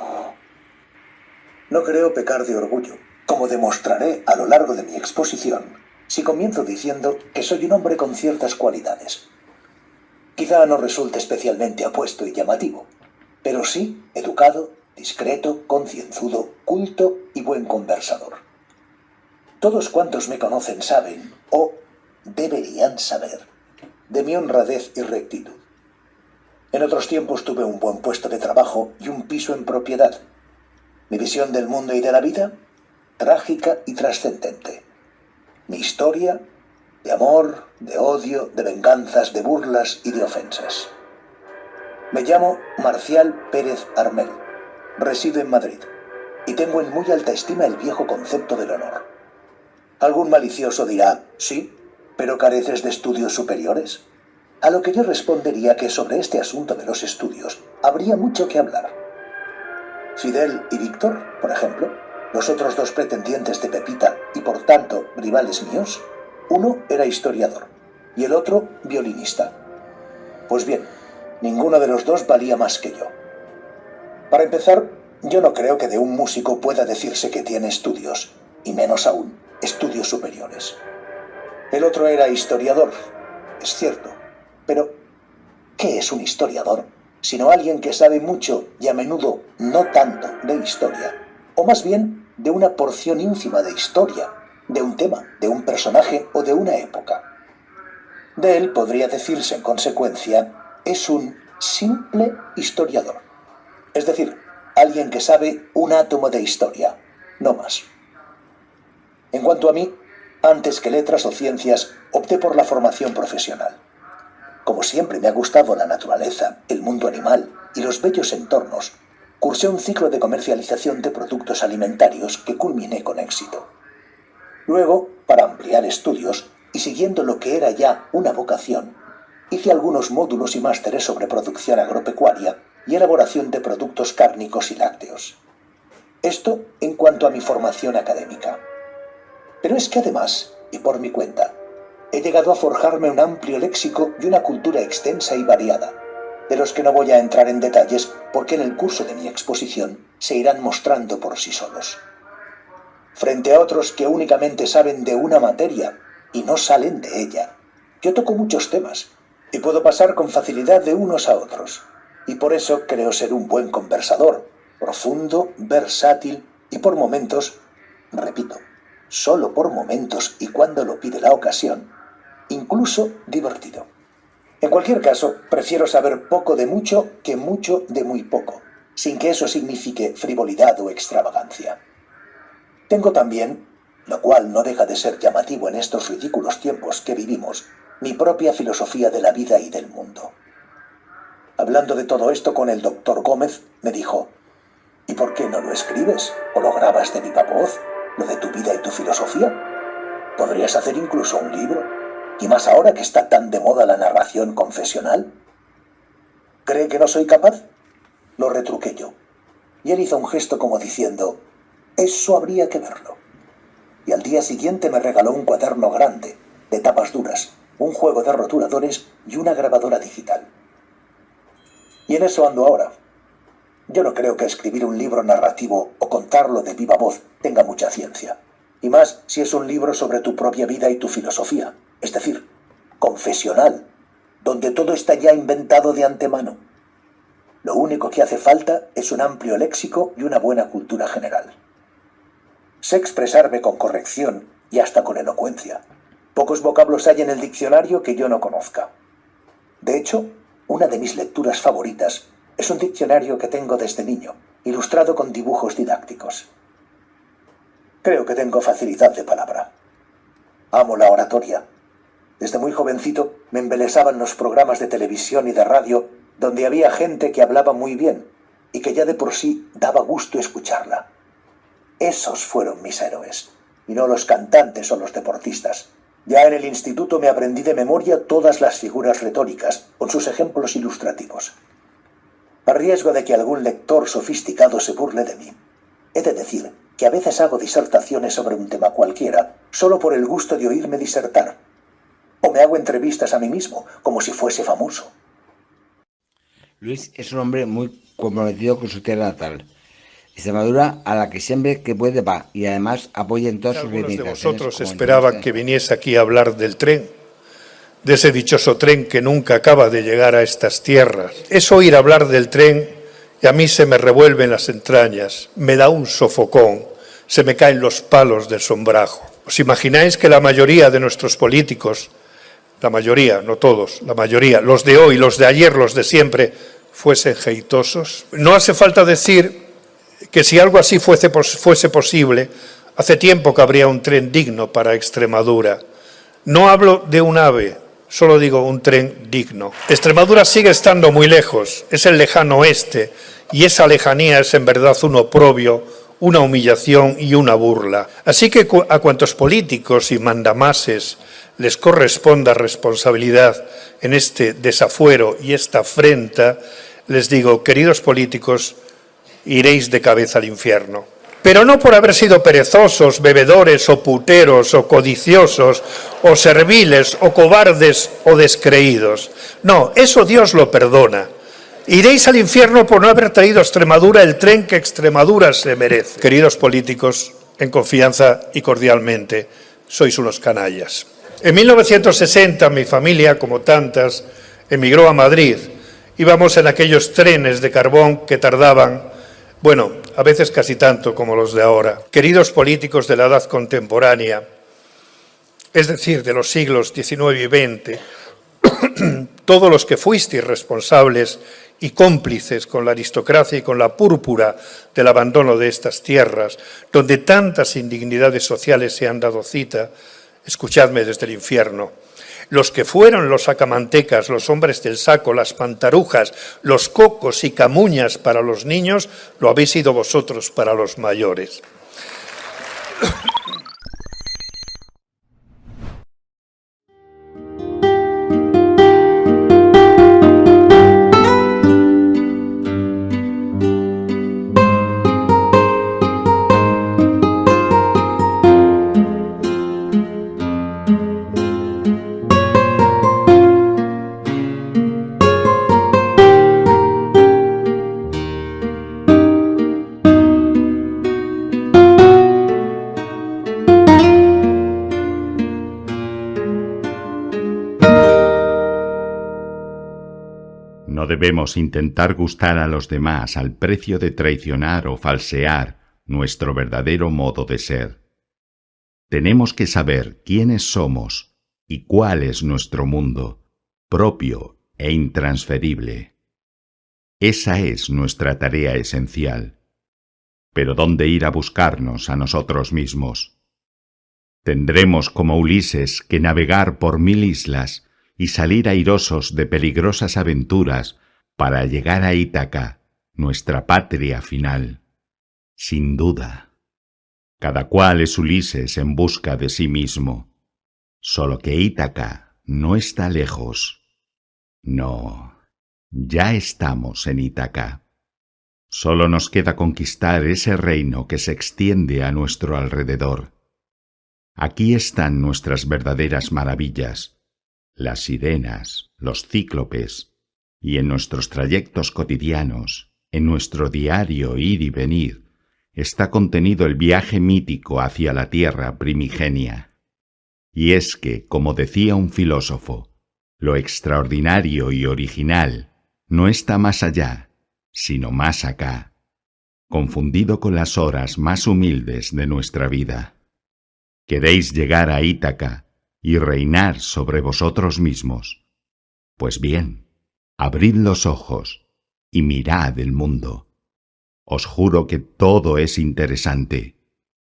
No creo pecar de orgullo, como demostraré a lo largo de mi exposición, si comienzo diciendo que soy un hombre con ciertas cualidades. Quizá no resulte especialmente apuesto y llamativo, pero sí educado, discreto, concienzudo, culto y buen conversador. Todos cuantos me conocen saben, o deberían saber, de mi honradez y rectitud. En otros tiempos tuve un buen puesto de trabajo y un piso en propiedad. Mi visión del mundo y de la vida, trágica y trascendente. Mi historia, de amor, de odio, de venganzas, de burlas y de ofensas. Me llamo Marcial Pérez Armel, resido en Madrid y tengo en muy alta estima el viejo concepto del honor. Algún malicioso dirá, sí, pero careces de estudios superiores. A lo que yo respondería que sobre este asunto de los estudios habría mucho que hablar. Fidel y Víctor, por ejemplo, los otros dos pretendientes de Pepita y por tanto rivales míos, uno era historiador y el otro violinista. Pues bien, ninguno de los dos valía más que yo. Para empezar, yo no creo que de un músico pueda decirse que tiene estudios, y menos aún, estudios superiores. El otro era historiador, es cierto, pero ¿qué es un historiador? Sino alguien que sabe mucho y a menudo no tanto de historia, o más bien de una porción ínfima de historia, de un tema, de un personaje o de una época. De él podría decirse en consecuencia, es un simple historiador, es decir, alguien que sabe un átomo de historia, no más. En cuanto a mí, antes que letras o ciencias, opté por la formación profesional. Como siempre me ha gustado la naturaleza, el mundo animal y los bellos entornos, cursé un ciclo de comercialización de productos alimentarios que culminé con éxito. Luego, para ampliar estudios y siguiendo lo que era ya una vocación, hice algunos módulos y másteres sobre producción agropecuaria y elaboración de productos cárnicos y lácteos. Esto en cuanto a mi formación académica. Pero es que además, y por mi cuenta, he llegado a forjarme un amplio léxico y una cultura extensa y variada, de los que no voy a entrar en detalles porque en el curso de mi exposición se irán mostrando por sí solos. Frente a otros que únicamente saben de una materia y no salen de ella, yo toco muchos temas y puedo pasar con facilidad de unos a otros, y por eso creo ser un buen conversador, profundo, versátil y por momentos, repito, solo por momentos y cuando lo pide la ocasión, incluso divertido. En cualquier caso, prefiero saber poco de mucho que mucho de muy poco, sin que eso signifique frivolidad o extravagancia. Tengo también, lo cual no deja de ser llamativo en estos ridículos tiempos que vivimos, mi propia filosofía de la vida y del mundo. Hablando de todo esto con el doctor Gómez, me dijo, ¿y por qué no lo escribes o lo grabas de viva voz, lo de tu vida y tu filosofía? Podrías hacer incluso un libro, y más ahora que está tan de moda la narración confesional. ¿Cree que no soy capaz? Lo retruqué yo, y él hizo un gesto como diciendo, eso habría que verlo. Y al día siguiente me regaló un cuaderno grande, de tapas duras, un juego de rotuladores y una grabadora digital. Y en eso ando ahora. Yo no creo que escribir un libro narrativo o contarlo de viva voz tenga mucha ciencia. Y más si es un libro sobre tu propia vida y tu filosofía. Es decir, confesional, donde todo está ya inventado de antemano. Lo único que hace falta es un amplio léxico y una buena cultura general. Sé expresarme con corrección y hasta con elocuencia. Pocos vocablos hay en el diccionario que yo no conozca. De hecho, una de mis lecturas favoritas es un diccionario que tengo desde niño, ilustrado con dibujos didácticos. Creo que tengo facilidad de palabra. Amo la oratoria. Desde muy jovencito me embelesaban los programas de televisión y de radio donde había gente que hablaba muy bien y que ya de por sí daba gusto escucharla. Esos fueron mis héroes, y no los cantantes o los deportistas. Ya en el instituto me aprendí de memoria todas las figuras retóricas, con sus ejemplos ilustrativos. A riesgo de que algún lector sofisticado se burle de mí, he de decir que a veces hago disertaciones sobre un tema cualquiera, solo por el gusto de oírme disertar. O me hago entrevistas a mí mismo, como si fuese famoso. Luis es un hombre muy comprometido con su tierra natal, Extremadura, a la que siempre que puede va, y además apoya en todas sus reivindicaciones. Algunos de vosotros esperaban que viniese aquí a hablar del tren, de ese dichoso tren que nunca acaba de llegar a estas tierras. Es oír hablar del tren y a mí se me revuelven las entrañas, me da un sofocón, se me caen los palos del sombrajo. ¿Os imagináis que la mayoría de nuestros políticos, la mayoría, no todos, la mayoría, los de hoy, los de ayer, los de siempre, fuesen jeitosos? No hace falta decir que si algo así fuese posible, hace tiempo que habría un tren digno para Extremadura. No hablo de un AVE, solo digo un tren digno. Extremadura sigue estando muy lejos, es el lejano oeste, y esa lejanía es en verdad un oprobio, una humillación y una burla. Así que a cuantos políticos y mandamases les corresponda responsabilidad en este desafuero y esta afrenta, les digo, queridos políticos, iréis de cabeza al infierno. Pero no por haber sido perezosos, bebedores o puteros o codiciosos o serviles o cobardes o descreídos. No, eso Dios lo perdona. Iréis al infierno por no haber traído a Extremadura el tren que Extremadura se merece. Queridos políticos, en confianza y cordialmente, sois unos canallas. En 1960 mi familia, como tantas, emigró a Madrid. Íbamos en aquellos trenes de carbón que tardaban, bueno, a veces casi tanto como los de ahora. Queridos políticos de la edad contemporánea, es decir, de los siglos XIX y XX, todos los que fuisteis responsables y cómplices con la aristocracia y con la púrpura del abandono de estas tierras, donde tantas indignidades sociales se han dado cita, escuchadme desde el infierno. Los que fueron los sacamantecas, los hombres del saco, las pantarujas, los cocos y camuñas para los niños, lo habéis sido vosotros para los mayores. No debemos intentar gustar a los demás al precio de traicionar o falsear nuestro verdadero modo de ser. Tenemos que saber quiénes somos y cuál es nuestro mundo, propio e intransferible. Esa es nuestra tarea esencial. Pero ¿dónde ir a buscarnos a nosotros mismos? Tendremos como Ulises que navegar por 1000 islas y salir airosos de peligrosas aventuras para llegar a Ítaca, nuestra patria final. Sin duda. Cada cual es Ulises en busca de sí mismo. Solo que Ítaca no está lejos. No, ya estamos en Ítaca. Solo nos queda conquistar ese reino que se extiende a nuestro alrededor. Aquí están nuestras verdaderas maravillas. las sirenas, los cíclopes, y en nuestros trayectos cotidianos, en nuestro diario ir y venir, está contenido el viaje mítico hacia la tierra primigenia. Y es que, como decía un filósofo, lo extraordinario y original no está más allá, sino más acá, confundido con las horas más humildes de nuestra vida. ¿Queréis llegar a Ítaca y reinar sobre vosotros mismos? Pues bien, abrid los ojos y mirad el mundo. Os juro que todo es interesante,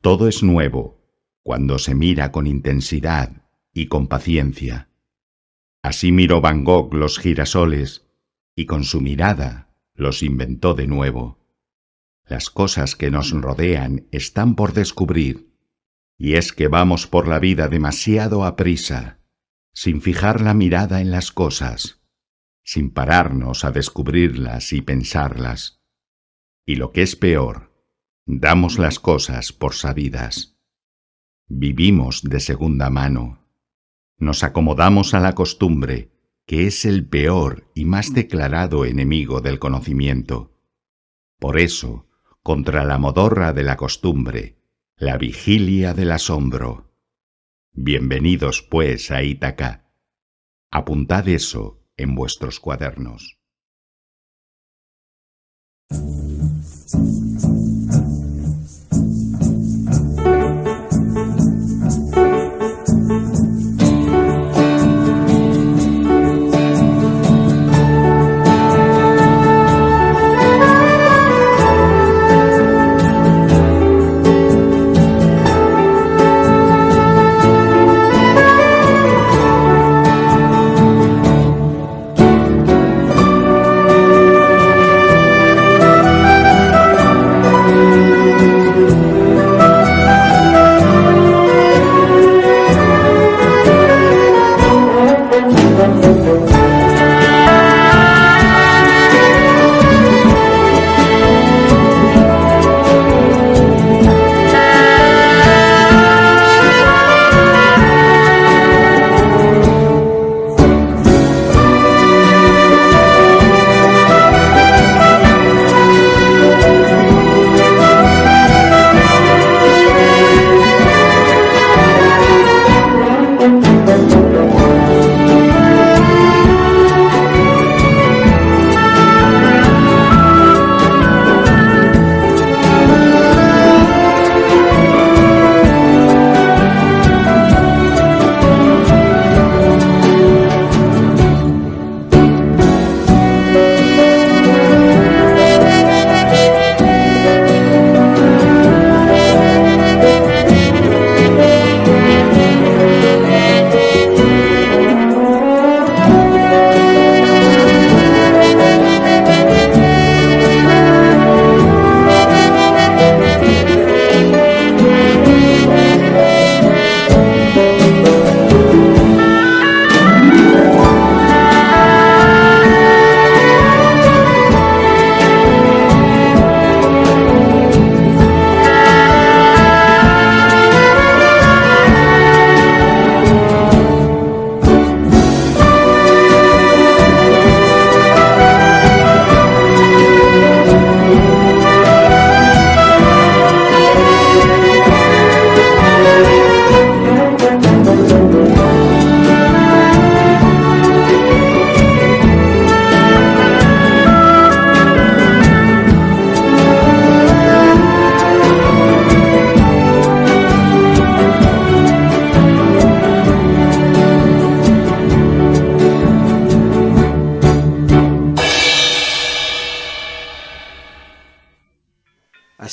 todo es nuevo, cuando se mira con intensidad y con paciencia. Así miró Van Gogh los girasoles y con su mirada los inventó de nuevo. Las cosas que nos rodean están por descubrir, y es que vamos por la vida demasiado aprisa, sin fijar la mirada en las cosas, sin pararnos a descubrirlas y pensarlas. Y lo que es peor, damos las cosas por sabidas. Vivimos de segunda mano. Nos acomodamos a la costumbre, que es el peor y más declarado enemigo del conocimiento. Por eso, contra la modorra de la costumbre, la vigilia del asombro. Bienvenidos, pues, a Ítaca. Apuntad eso en vuestros cuadernos.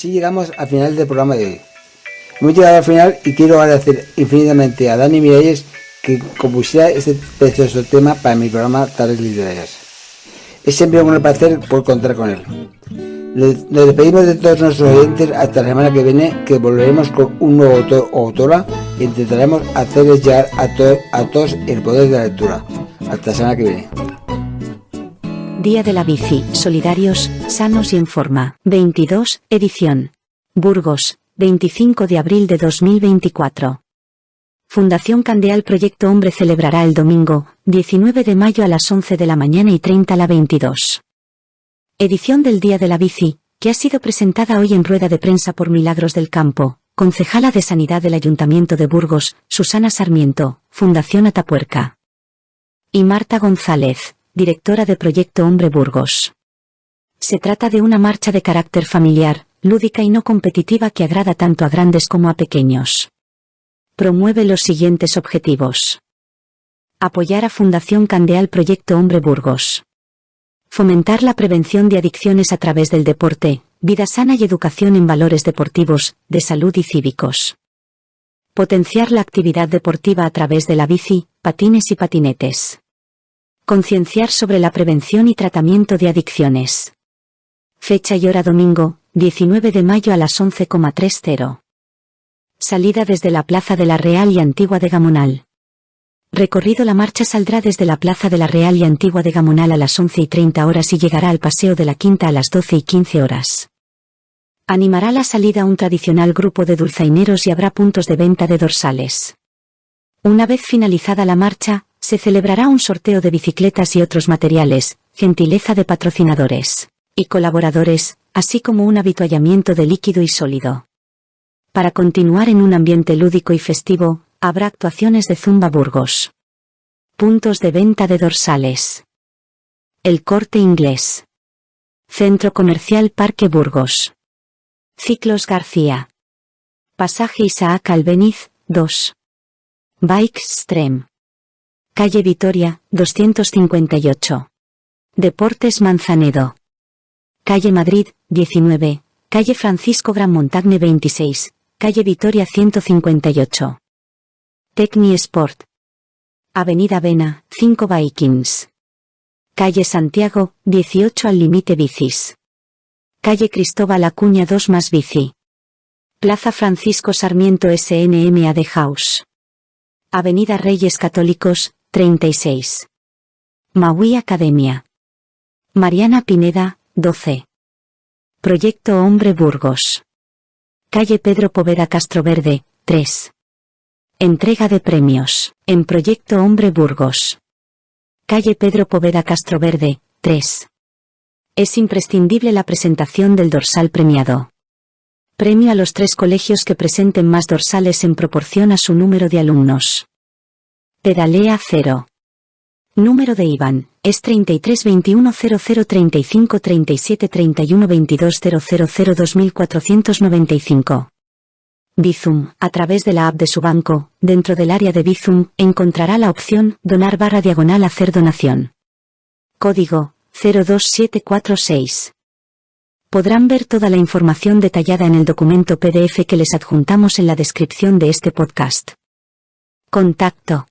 Así llegamos al final del programa de hoy. Hemos llegado al final y quiero agradecer infinitamente a Dani Miralles que compusiera este precioso tema para mi programa Tardes Literarias. Es siempre un placer por contar con él. Nos despedimos de todos nuestros oyentes hasta la semana que viene, que volveremos con un nuevo autor o autora e intentaremos hacerles llegar a todos el poder de la lectura. Hasta la semana que viene. Día de la Bici, solidarios, sanos y en forma. 22, edición. Burgos, 25 de abril de 2024. Fundación Candeal Proyecto Hombre celebrará el domingo, 19 de mayo a las 11 de la mañana y 30 a la 22. Edición del Día de la Bici, que ha sido presentada hoy en rueda de prensa por Milagros del Campo, concejala de Sanidad del Ayuntamiento de Burgos, Susana Sarmiento, Fundación Atapuerca. Y Marta González, directora de Proyecto Hombre Burgos. Se trata de una marcha de carácter familiar, lúdica y no competitiva que agrada tanto a grandes como a pequeños. Promueve los siguientes objetivos. Apoyar a Fundación Candeal Proyecto Hombre Burgos. Fomentar la prevención de adicciones a través del deporte, vida sana y educación en valores deportivos, de salud y cívicos. Potenciar la actividad deportiva a través de la bici, patines y patinetes. Concienciar sobre la prevención y tratamiento de adicciones. Fecha y hora domingo, 19 de mayo a las 11:30. Salida desde la Plaza de la Real y Antigua de Gamonal. Recorrido. La marcha saldrá desde la Plaza de la Real y Antigua de Gamonal a las 11:30 y llegará al Paseo de la Quinta a las 12:15. Animará la salida un tradicional grupo de dulzaineros y habrá puntos de venta de dorsales. Una vez finalizada la marcha, se celebrará un sorteo de bicicletas y otros materiales, gentileza de patrocinadores y colaboradores, así como un avituallamiento de líquido y sólido. Para continuar en un ambiente lúdico y festivo, habrá actuaciones de Zumba Burgos. Puntos de venta de dorsales. El Corte Inglés. Centro Comercial Parque Burgos. Ciclos García. Pasaje Isaac Albéniz, 2. Bike Stream. Calle Vitoria, 258. Deportes Manzanedo. Calle Madrid, 19. Calle Francisco Gran Montagne 26. Calle Vitoria 158. Tecni Sport. Avenida Vena, 5 Vikings. Calle Santiago, 18 Al Límite Bicis. Calle Cristóbal Acuña 2 más Bici. Plaza Francisco Sarmiento SNMAD House. Avenida Reyes Católicos, 36. Maui Academia. Mariana Pineda, 12. Proyecto Hombre Burgos. Calle Pedro Poveda Castroverde, 3. Entrega de premios, en Proyecto Hombre Burgos. Calle Pedro Poveda Castroverde, 3. Es imprescindible la presentación del dorsal premiado. Premio a los 3 colegios que presenten más dorsales en proporción a su número de alumnos. Pedalea 0. Número de IBAN, es 33 21 00 35 37 31 22 000 2495. Bizum, a través de la app de su banco, dentro del área de Bizum, encontrará la opción Donar// hacer donación. Código, 02746. Podrán ver toda la información detallada en el documento PDF que les adjuntamos en la descripción de este podcast. Contacto.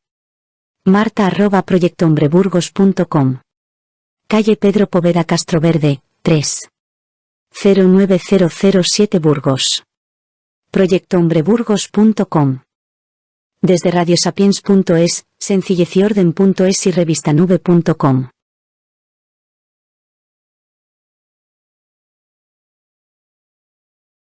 marta@proyectohombreburgos.com. Calle Pedro Poveda Castroverde, 3. 09007 Burgos. proyectohombreburgos.com. Desde radiosapiens.es, sencilleciorden.es y revistanube.com.